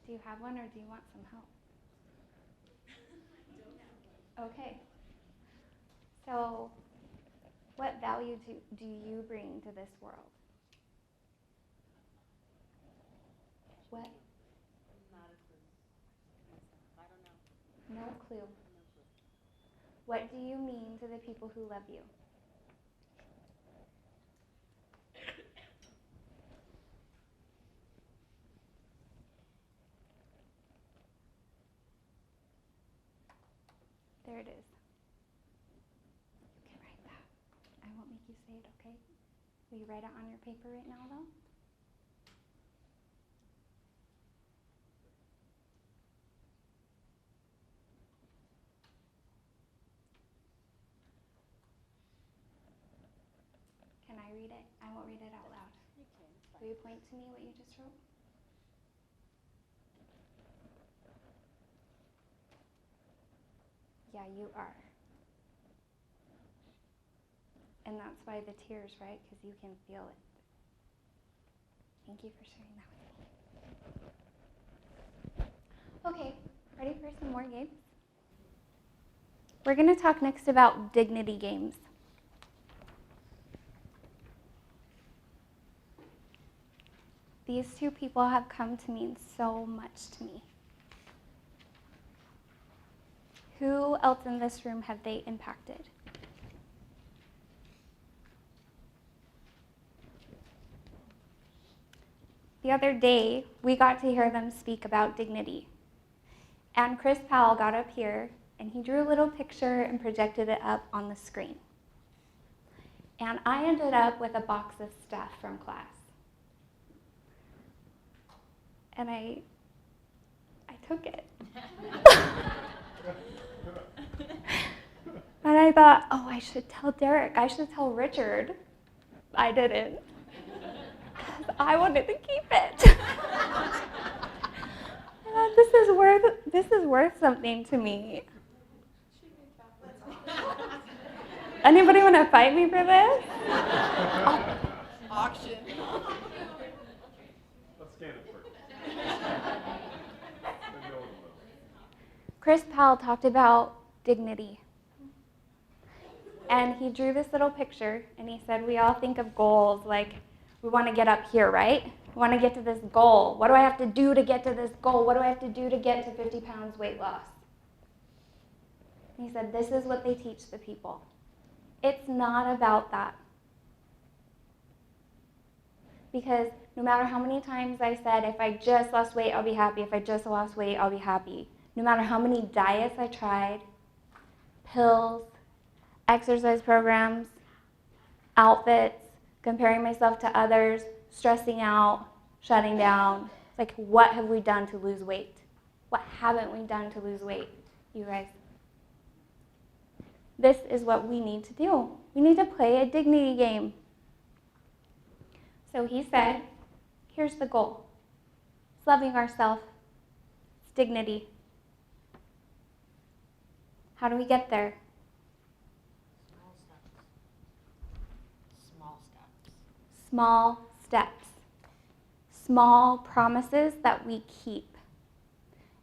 Do you have one or do you want some help? Okay. So, what value do you bring to this world? What? Not a clue. I don't know. No clue. What do you mean to the people who love you? There it is. You can write that. I won't make you say it, okay? Will you write it on your paper right now, though? read it. I won't read it out loud. You can. It's fine. Will you point to me what you just wrote? Yeah, you are. And that's why the tears, right? Because you can feel it. Thank you for sharing that with me. Okay, ready for some more games? We're going to talk next about dignity games. These two people have come to mean so much to me. Who else in this room have they impacted? The other day, we got to hear them speak about dignity. And Chris Powell got up here, and he drew a little picture and projected it up on the screen. And I ended up with a box of stuff from class. And I took it. And I thought, oh, I should tell Derek. I should tell Richard. I didn't. Because I wanted to keep it. This is worth something to me. Anybody want to fight me for this? Auction. Let's scan it first. Chris Powell talked about dignity. And he drew this little picture, and he said, we all think of goals like we want to get up here, right? We want to get to this goal. What do I have to do to get to this goal? What do I have to do to get to 50 pounds weight loss? And he said, this is what they teach the people. It's not about that. Because no matter how many times I said, if I just lost weight, I'll be happy. If I just lost weight, I'll be happy. No matter how many diets I tried, pills, exercise programs, outfits, comparing myself to others, stressing out, shutting down. Like, what have we done to lose weight? What haven't we done to lose weight, you guys? This is what we need to do. We need to play a dignity game. So he said, here's the goal. It's loving ourselves. It's dignity. How do we get there? Small steps. Small steps. Small promises that we keep.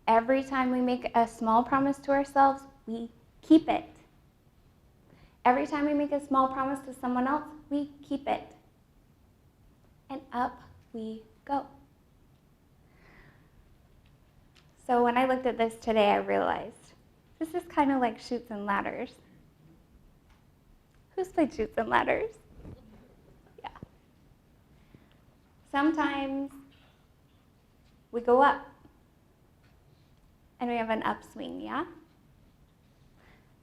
Every time we make a small promise to ourselves, we keep it. Every time we make a small promise to someone else, we keep it. And up we go. So when I looked at this today, I realized this is kind of like Chutes and Ladders. Who's played Chutes and Ladders? Yeah. Sometimes we go up and we have an upswing, yeah?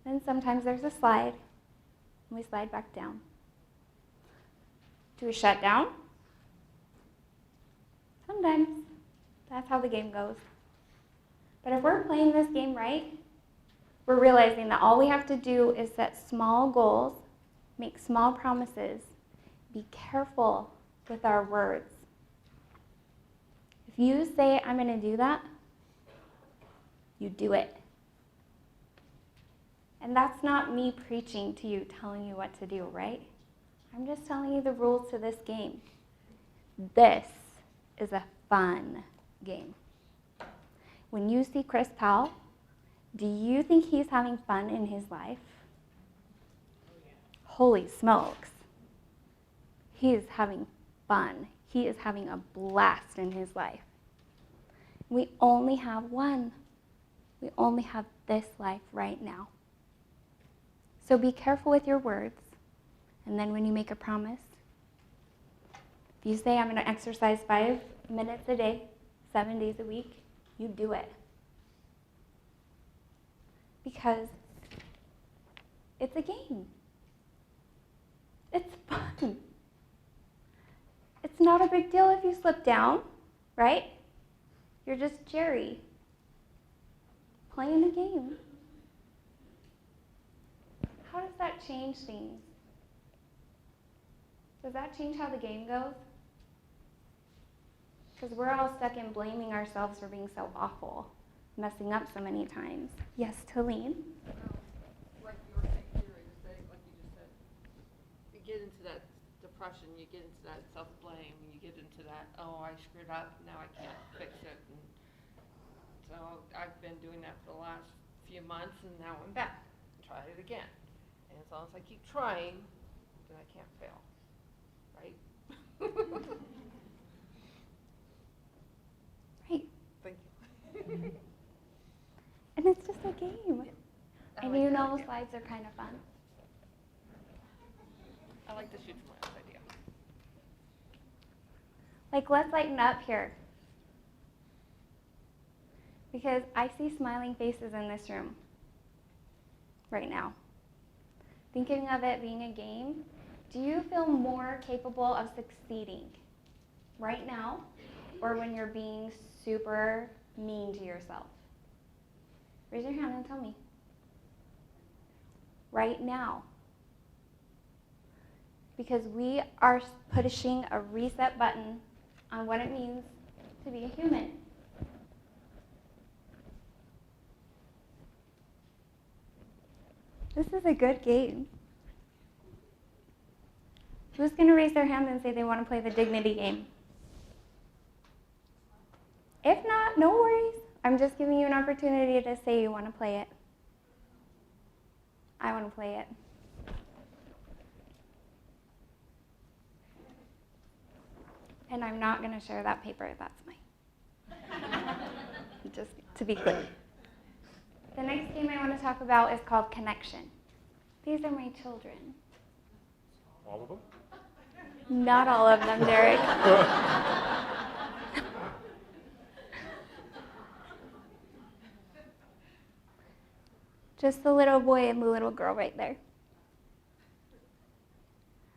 Then sometimes there's a slide and we slide back down. Do we shut down? Sometimes. That's how the game goes. But if we're playing this game right, we're realizing that all we have to do is set small goals, make small promises, be careful with our words. If you say, I'm going to do that, you do it. And that's not me preaching to you, telling you what to do, right? I'm just telling you the rules to this game. This is a fun game. When you see Chris Powell, do you think he's having fun in his life? Holy smokes. He is having fun. He is having a blast in his life. We only have one. We only have this life right now. So be careful with your words. And then when you make a promise, if you say, I'm going to exercise 5 minutes a day, 7 days a week, you do it. Because it's a game. It's fun. It's not a big deal if you slip down, right? You're just Jerry playing a game. How does that change things? Does that change how the game goes? Because we're all stuck in blaming ourselves for being so awful, messing up so many times. Yes, Talene? Like you were saying too, like you just said, you get into that depression, you get into that self-blame, you get into that, oh, I screwed up, now I can't fix it. And so I've been doing that for the last few months, and now I'm back. Try it again. And as long as I keep trying, then I can't fail. Right? Right. Thank you. And it's just a game. I And like you that know idea. slides are kind of fun. I like the shoot from last idea. Like, let's lighten up here. Because I see smiling faces in this room right now. Thinking of it being a game, do you feel more capable of succeeding right now or when you're being super mean to yourself? Raise your hand and tell me. Right now. Because we are pushing a reset button on what it means to be a human. This is a good game. Who's going to raise their hand and say they want to play the dignity game? If not, no worries. I'm just giving you an opportunity to say you want to play it. I want to play it. And I'm not going to share that paper. That's mine. Just to be clear. The next game I want to talk about is called Connection. These are my children. All of them? Not all of them, Derek. Just the little boy and the little girl right there.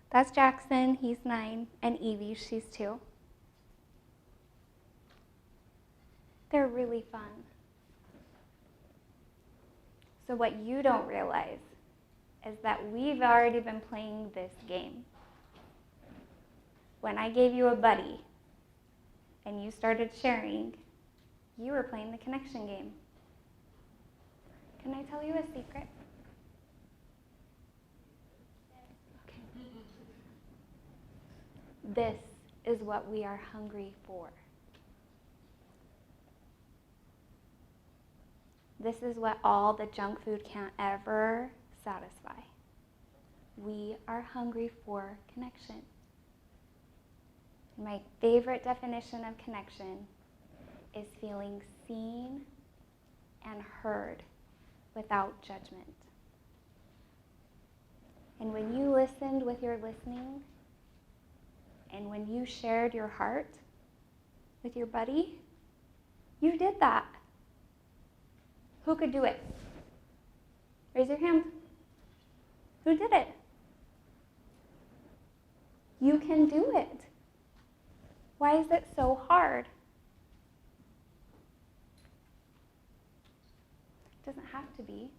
That's Jackson, he's 9, and Evie, she's 2. They're really fun. So what you don't realize is that we've already been playing this game. When I gave you a buddy and you started sharing, you were playing the connection game. Can I tell you a secret? Okay. This is what we are hungry for. This is what all the junk food can't ever satisfy. We are hungry for connection. My favorite definition of connection is feeling seen and heard without judgment. And when you listened with your listening, and when you shared your heart with your buddy, you did that. Who could do it? Raise your hand. Who did it? You can do it. Why is it so hard? It doesn't have to be.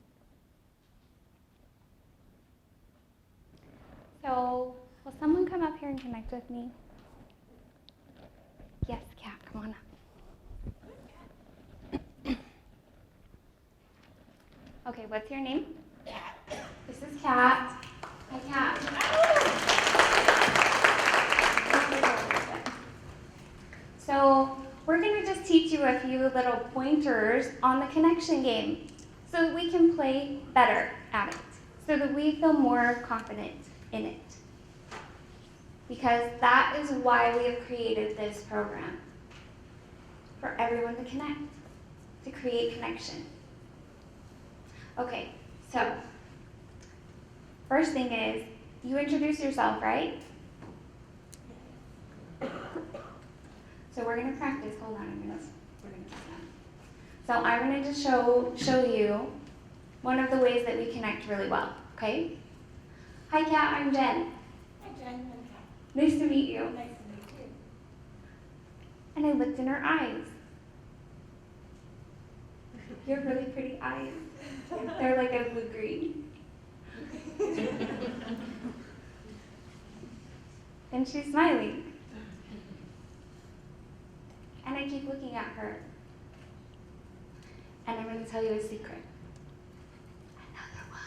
So, will someone come up here and connect with me? Yes, Kat, come on up. Okay, what's your name? Kat. This is Kat. Hi, Kat. So we're going to just teach you a few little pointers on the connection game so that we can play better at it, so that we feel more confident in it. Because that is why we have created this program, for everyone to connect, to create connection. Okay, so first thing is, you introduce yourself, right? So we're going to practice. Hold on, we're going to do that. So I'm going to just show you one of the ways that we connect really well, okay? Hi, Kat, I'm Jen. Hi, Jen. I'm Kat. Nice to meet you. Nice to meet you. And I looked in her eyes. You have really pretty eyes. They're like a blue-green. And she's smiling. And I keep looking at her. And I'm going to tell you a secret. Another one.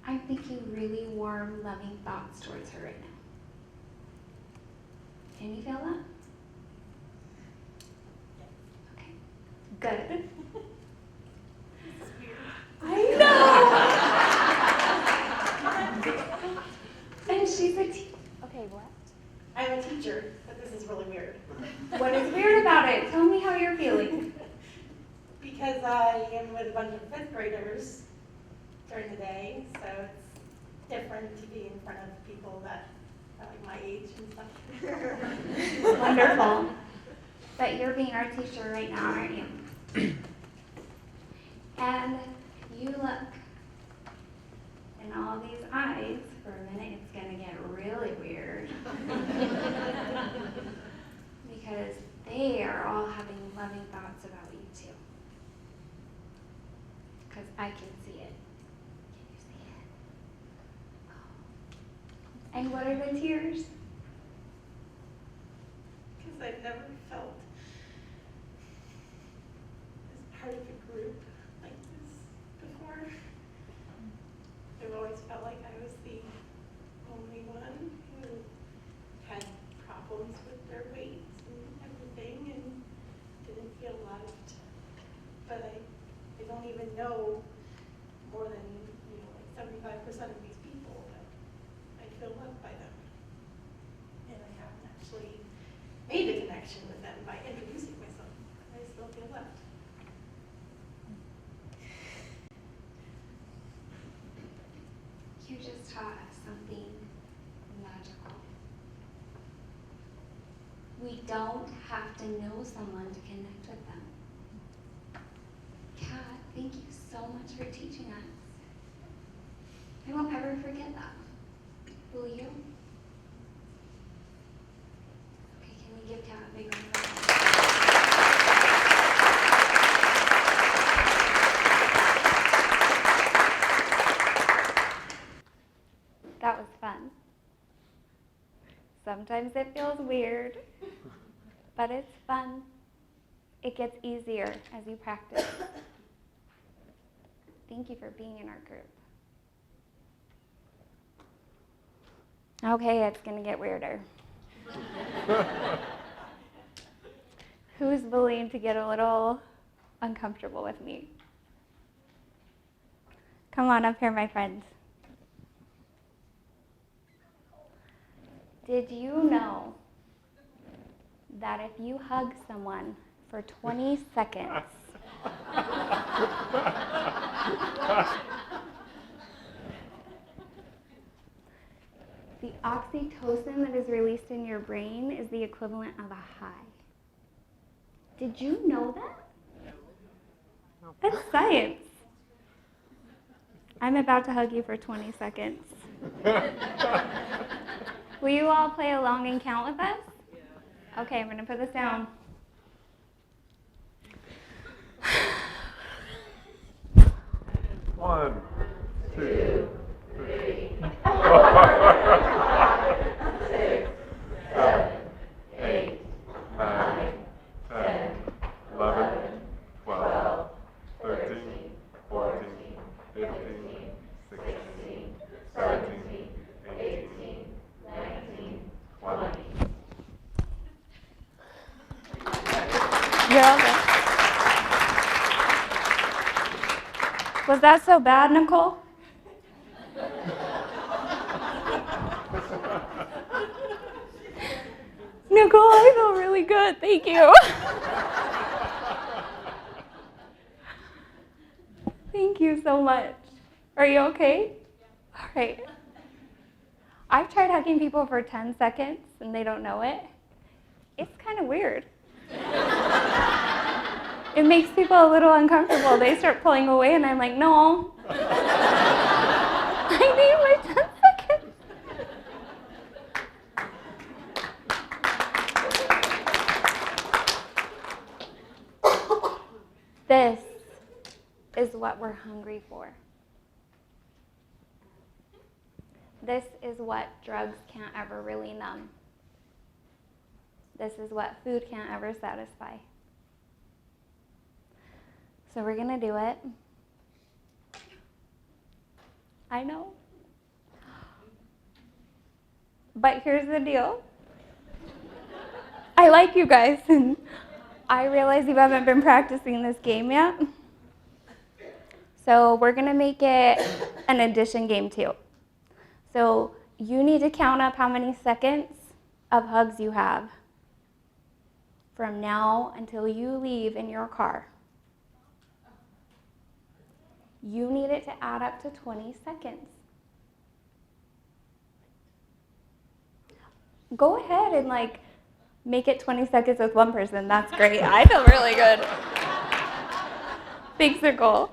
I'm thinking really warm, loving thoughts towards her right now. Can you feel that? Okay. Good. I know! And she's a okay, what? I'm a teacher, but this is really weird. What is weird about it? Tell me how you're feeling. Because I am with a bunch of fifth graders during the day, so it's different to be in front of people that are like my age and stuff. Wonderful. But you're being our teacher right now, aren't you? And you look in all these eyes. For a minute, it's going to get really weird. Because they are all having loving thoughts about you too. Because I can see it. Can you see it? Oh. And what are the tears? Because I've never felt as part of a group like this before. I've always felt like I was the only one who had problems with their weight and everything and didn't feel loved. But I don't even know more than, like 75% of these people, but I feel loved by them. And I haven't actually made a connection with them by introducing myself. I still feel loved. You just taught us something magical. We don't have to know someone to connect with them. Kat, thank you so much for teaching us. I won't ever forget that. Will you? Okay, can we give Kat a big round of applause? That was fun. Sometimes it feels weird, but it's fun. It gets easier as you practice. Thank you for being in our group. Okay, it's going to get weirder. Who's willing to get a little uncomfortable with me? Come on up here, my friends. Did you know that if you hug someone for 20 seconds, the oxytocin that is released in your brain is the equivalent of a high? Did you know that? That's science. I'm about to hug you for 20 seconds. Will you all play along and count with us? Okay, I'm going to put this down. One, two, three. 6, 7, 8, 9, 10, 11, 12, 13, 14, 15, 16, 17, 18, 19, 20. You're all good. Was that so bad, Nicole? Nicole, I feel really good. Thank you. Thank you so much. Are you okay? All right. I've tried hugging people for 10 seconds and they don't know it. It's kind of weird. It makes people a little uncomfortable. They start pulling away and I'm like, no. I need my 10 seconds. This is what we're hungry for. This is what drugs can't ever really numb. This is what food can't ever satisfy. So we're going to do it. I know. But here's the deal. I like you guys, and I realize you haven't been practicing this game yet. So we're going to make it an addition game too. So you need to count up how many seconds of hugs you have from now until you leave in your car. You need it to add up to 20 seconds. Go ahead and make it 20 seconds with one person. That's great. I feel really good. Thanks, Nicole.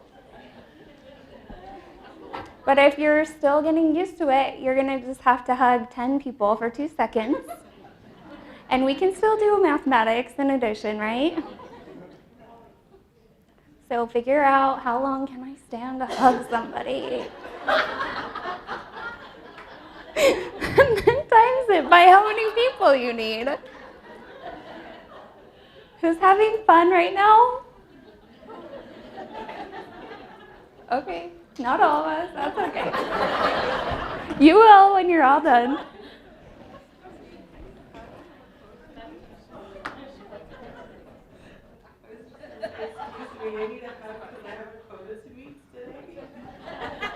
But if you're still getting used to it, you're going to just have to hug 10 people for 2 seconds. And we can still do mathematics and addition, right? So figure out how long can I stand to hug somebody. And then times it by how many people you need. Who's having fun right now? Okay, not all of us, that's okay. You will when you're all done.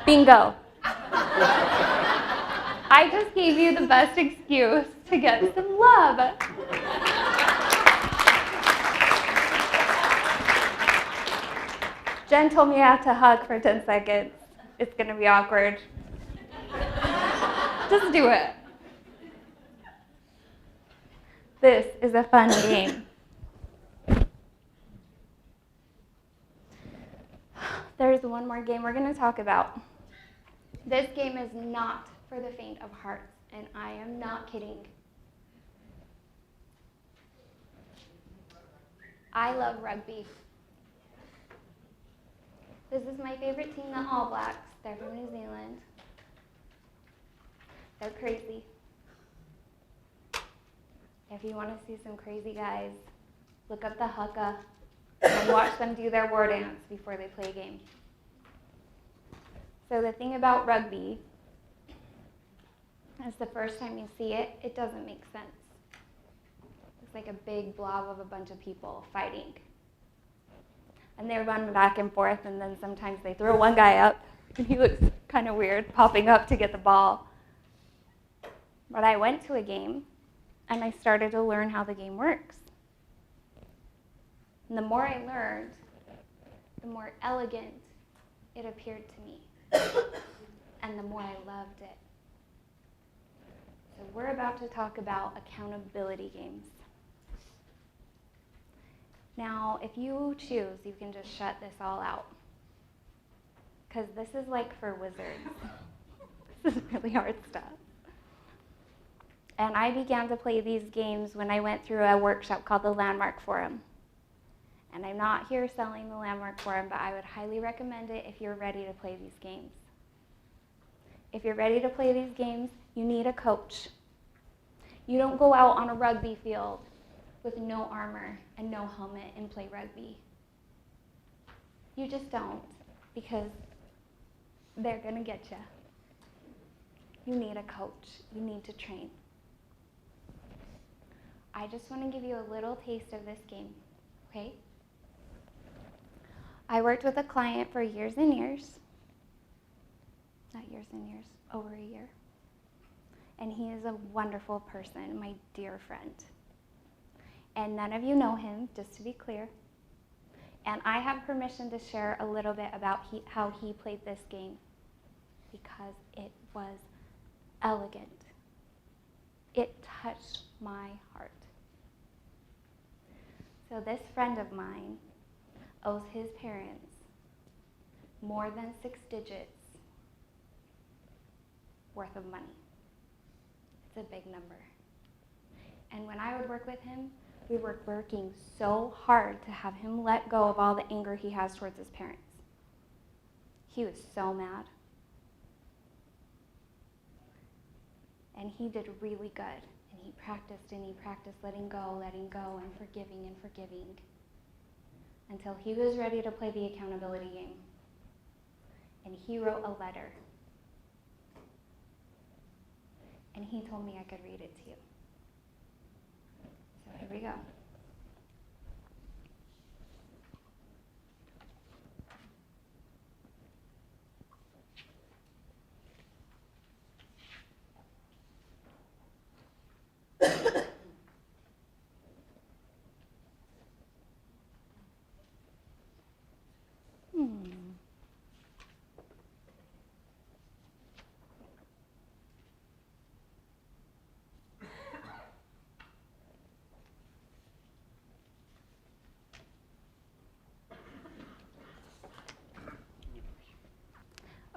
Bingo. I just gave you the best excuse to get some love. Jen told me I have to hug for 10 seconds. It's going to be awkward. Just do it. This is a fun game. There's one more game we're going to talk about. This game is not for the faint of heart, and I am not kidding. I love rugby. This is my favorite team, the All Blacks. They're from New Zealand. They're crazy. If you want to see some crazy guys, look up the haka and watch them do their war dance before they play a game. So the thing about rugby is the first time you see it, it doesn't make sense. It's like a big blob of a bunch of people fighting. And they run back and forth, and then sometimes they throw one guy up, and he looks kind of weird, popping up to get the ball. But I went to a game, and I started to learn how the game works. And the more I learned, the more elegant it appeared to me, and the more I loved it. So we're about to talk about accountability games. Now, if you choose, you can just shut this all out, because this is like for wizards. This is really hard stuff. And I began to play these games when I went through a workshop called the Landmark Forum. And I'm not here selling the Landmark Forum, but I would highly recommend it if you're ready to play these games. If you're ready to play these games, you need a coach. You don't go out on a rugby field with no armor and no helmet and play rugby. You just don't, because they're gonna get you. You need a coach. You need to train. I just want to give you a little taste of this game, okay? I worked with a client for years and years. Not years and years, over a year. And he is a wonderful person, my dear friend. And none of you know him, just to be clear. And I have permission to share a little bit about how he played this game, because it was elegant. It touched my heart. So this friend of mine owes his parents more than 6 digits worth of money. It's a big number. And when I would work with him, we were working so hard to have him let go of all the anger he has towards his parents. He was so mad. And he did really good. And he practiced letting go and forgiving, until he was ready to play the accountability game. And he wrote a letter. And he told me I could read it to you. So here we go.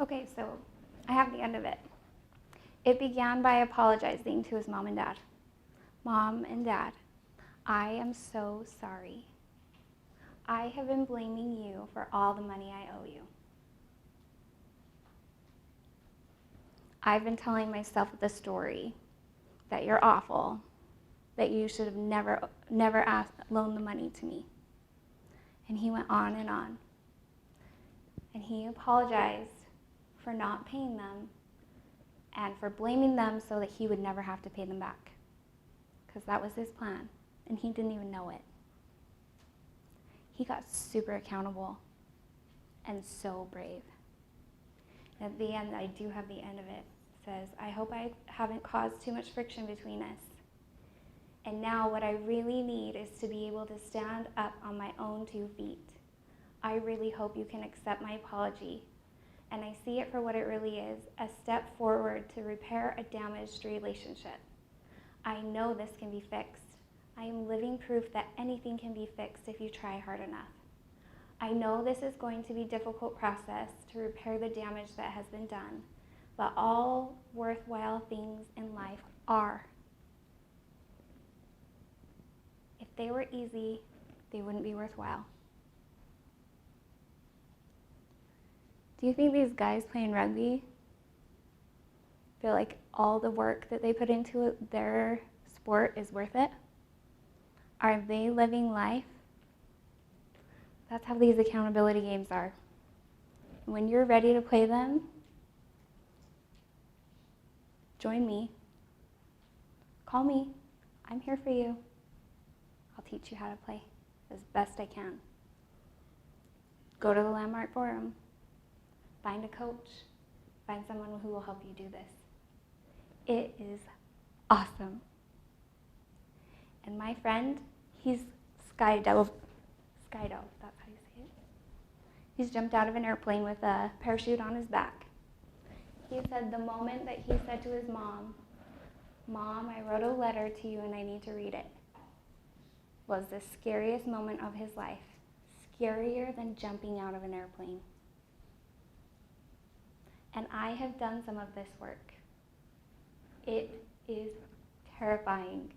Okay, so I have the end of it. It began by apologizing to his mom and dad. Mom and Dad, I am so sorry. I have been blaming you for all the money I owe you. I've been telling myself the story that you're awful, that you should have never loaned the money to me. And he went on. And he apologized for not paying them and for blaming them so that he would never have to pay them back. Because that was his plan, and he didn't even know it. He got super accountable and so brave. At the end, I do have the end of it. It says, I hope I haven't caused too much friction between us. And now what I really need is to be able to stand up on my own 2 feet. I really hope you can accept my apology. And I see it for what it really is, a step forward to repair a damaged relationship. I know this can be fixed. I am living proof that anything can be fixed if you try hard enough. I know this is going to be a difficult process to repair the damage that has been done, but all worthwhile things in life are. If they were easy, they wouldn't be worthwhile. Do you think these guys playing rugby feel like all the work that they put into their sport is worth it? Are they living life? That's how these accountability games are. When you're ready to play them, join me. Call me. I'm here for you. I'll teach you how to play as best I can. Go to the Landmark Forum. Find a coach. Find someone who will help you do this. It is awesome. And my friend, he's skydove, that's how you say it. He's jumped out of an airplane with a parachute on his back. He said the moment that he said to his mom, Mom, I wrote a letter to you and I need to read it, was the scariest moment of his life. Scarier than jumping out of an airplane. And I have done some of this work. It is terrifying,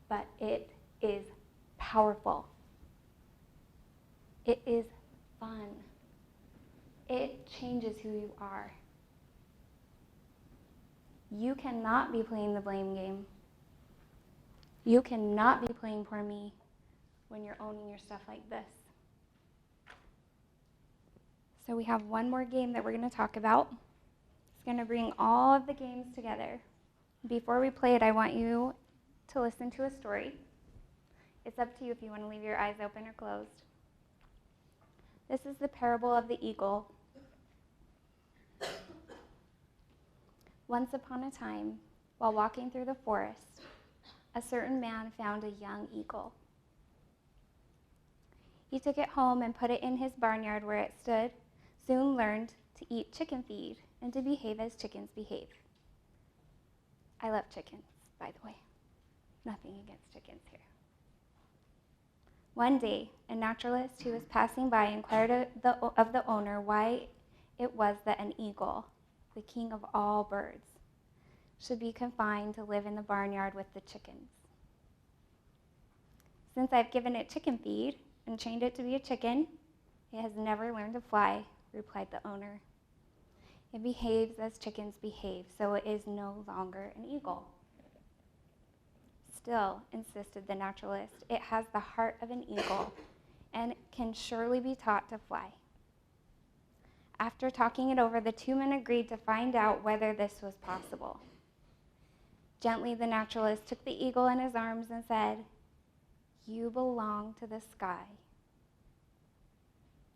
but it is powerful. It is fun. It changes who you are. You cannot be playing the blame game. You cannot be playing poor me when you're owning your stuff like this. So we have one more game that we're going to talk about. It's going to bring all of the games together. Before we play it, I want you to listen to a story. It's up to you if you want to leave your eyes open or closed. This is the parable of the eagle. Once upon a time, while walking through the forest, a certain man found a young eagle. He took it home and put it in his barnyard where it stood, soon learned to eat chicken feed and to behave as chickens behave. I love chickens, by the way. Nothing against chickens here. One day, a naturalist who was passing by inquired of the owner why it was that an eagle, the king of all birds, should be confined to live in the barnyard with the chickens. Since I've given it chicken feed and trained it to be a chicken, it has never learned to fly, replied the owner. It behaves as chickens behave, so it is no longer an eagle. Still, insisted the naturalist, it has the heart of an eagle and can surely be taught to fly. After talking it over, the two men agreed to find out whether this was possible. Gently, the naturalist took the eagle in his arms and said, "You belong to the sky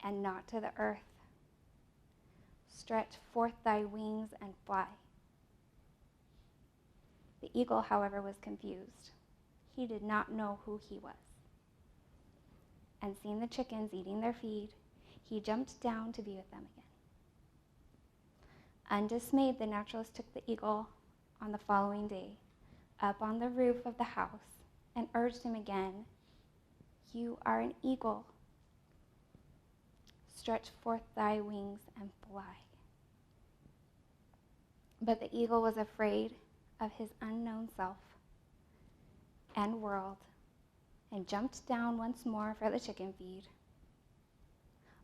and not to the earth. Stretch forth thy wings and fly." The eagle, however, was confused. He did not know who he was. And seeing the chickens eating their feed, he jumped down to be with them again. Undismayed, the naturalist took the eagle on the following day up on the roof of the house and urged him again, "You are an eagle. Stretch forth thy wings and fly." But the eagle was afraid of his unknown self and world and jumped down once more for the chicken feed.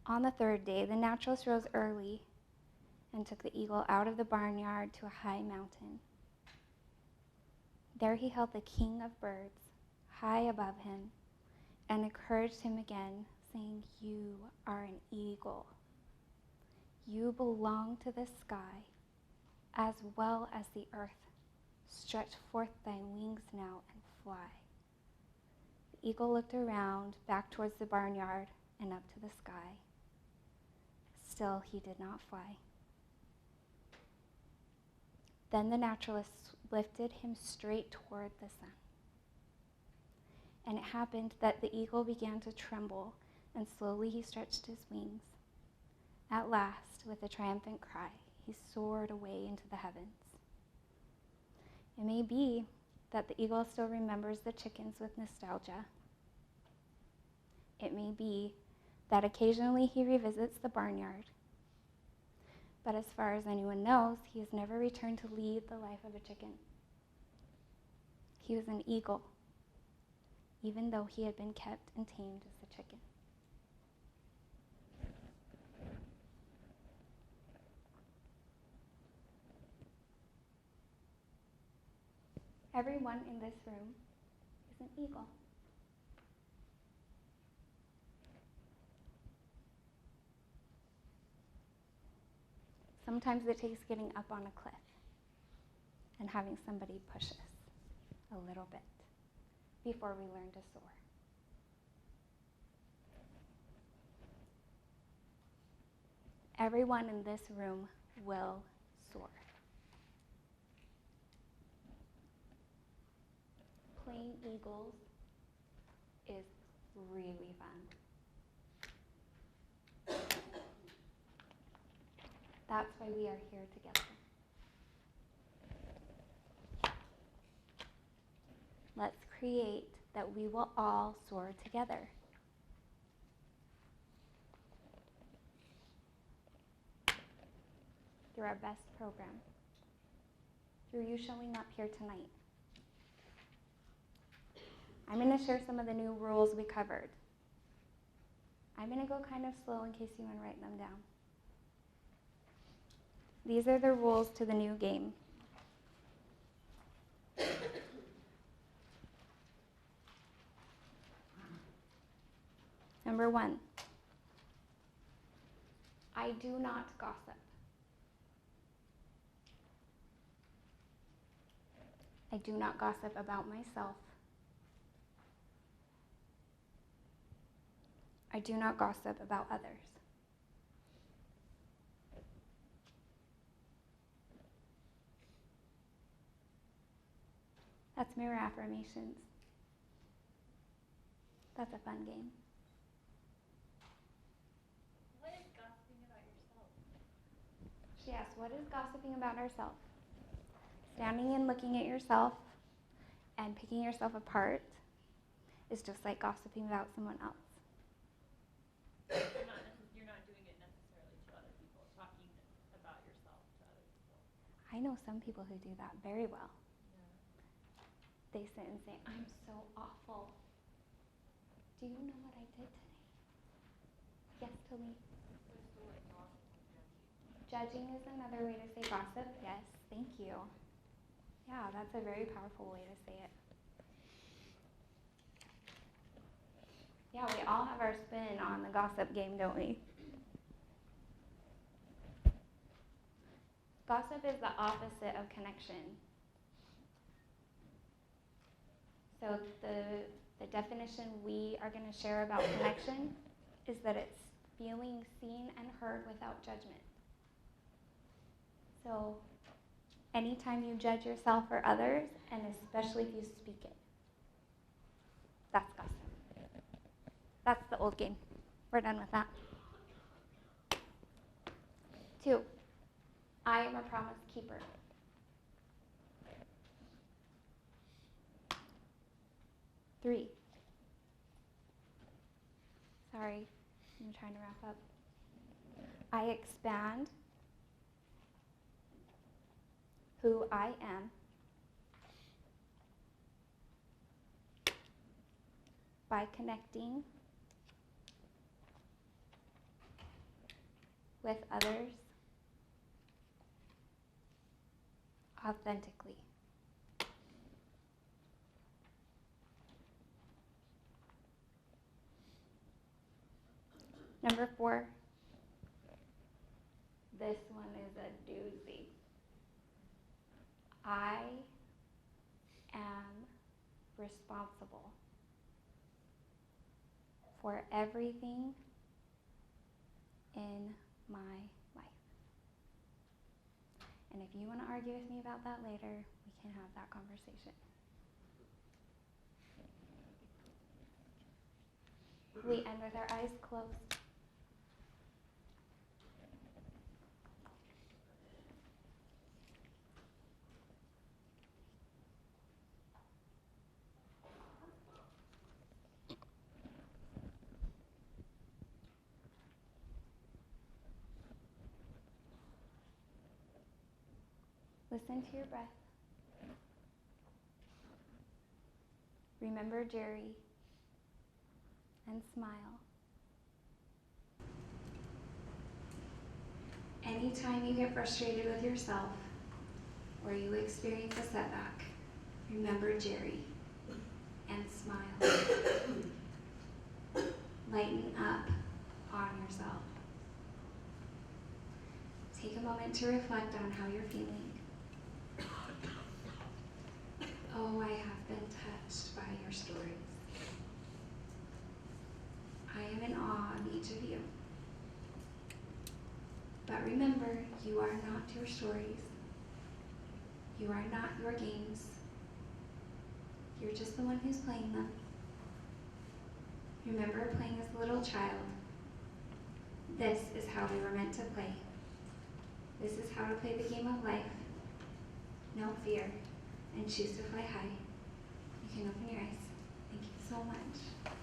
On the third day, the naturalist rose early and took the eagle out of the barnyard to a high mountain. There he held the king of birds high above him and encouraged him again, saying, "You are an eagle. You belong to the sky as well as the earth. Stretch forth thy wings now and fly." The eagle looked around, back towards the barnyard and up to the sky. Still, he did not fly. Then the naturalist lifted him straight toward the sun. And it happened that the eagle began to tremble, and slowly he stretched his wings. At last, with a triumphant cry, he soared away into the heavens. It may be that the eagle still remembers the chickens with nostalgia. It may be that occasionally he revisits the barnyard. But as far as anyone knows, he has never returned to lead the life of a chicken. He was an eagle, even though he had been kept and tamed as a chicken. Everyone in this room is an eagle. Sometimes it takes getting up on a cliff and having somebody push us a little bit before we learn to soar. Everyone in this room will soar. Playing eagles is really fun. That's why we are here together. Let's create that we will all soar together. Through our best program. Through you showing up here tonight. I'm going to share some of the new rules we covered. I'm going to go kind of slow in case you want to write them down. These are the rules to the new game. Number 1, I do not gossip. I do not gossip about myself. I do not gossip about others. That's mirror affirmations. That's a fun game. What is gossiping about yourself? She asked, what is gossiping about ourselves? Standing and looking at yourself and picking yourself apart is just like gossiping about someone else. You're not doing it necessarily to other people, talking about yourself to other people. I know some people who do that very well. Yeah. They sit and say, I'm so awful. Do you know what I did today? Yes, Tali. Judging is another way to say gossip. Yes, thank you. Yeah, that's a very powerful way to say it. Yeah, we all have our spin on the gossip game, don't we? Gossip is the opposite of connection. So the definition we are going to share about connection is that it's feeling seen and heard without judgment. So anytime you judge yourself or others, and especially if you speak it, that's gossip. That's the old game. We're done with that. 2, I am a promise keeper. 3, sorry, I'm trying to wrap up. I expand who I am by connecting with others authentically. Number 4, this one is a doozy. I am responsible for everything in my life. And if you want to argue with me about that later, we can have that conversation. We end with our eyes closed. Listen to your breath. Remember Jerry and smile. Anytime you get frustrated with yourself or you experience a setback, remember Jerry and smile. Lighten up on yourself. Take a moment to reflect on how you're feeling. Oh, I have been touched by your stories. I am in awe of each of you. But remember, you are not your stories. You are not your games. You're just the one who's playing them. Remember playing as a little child. This is how we were meant to play. This is how to play the game of life. No fear, and choose to fly high. You can open your eyes. Thank you so much.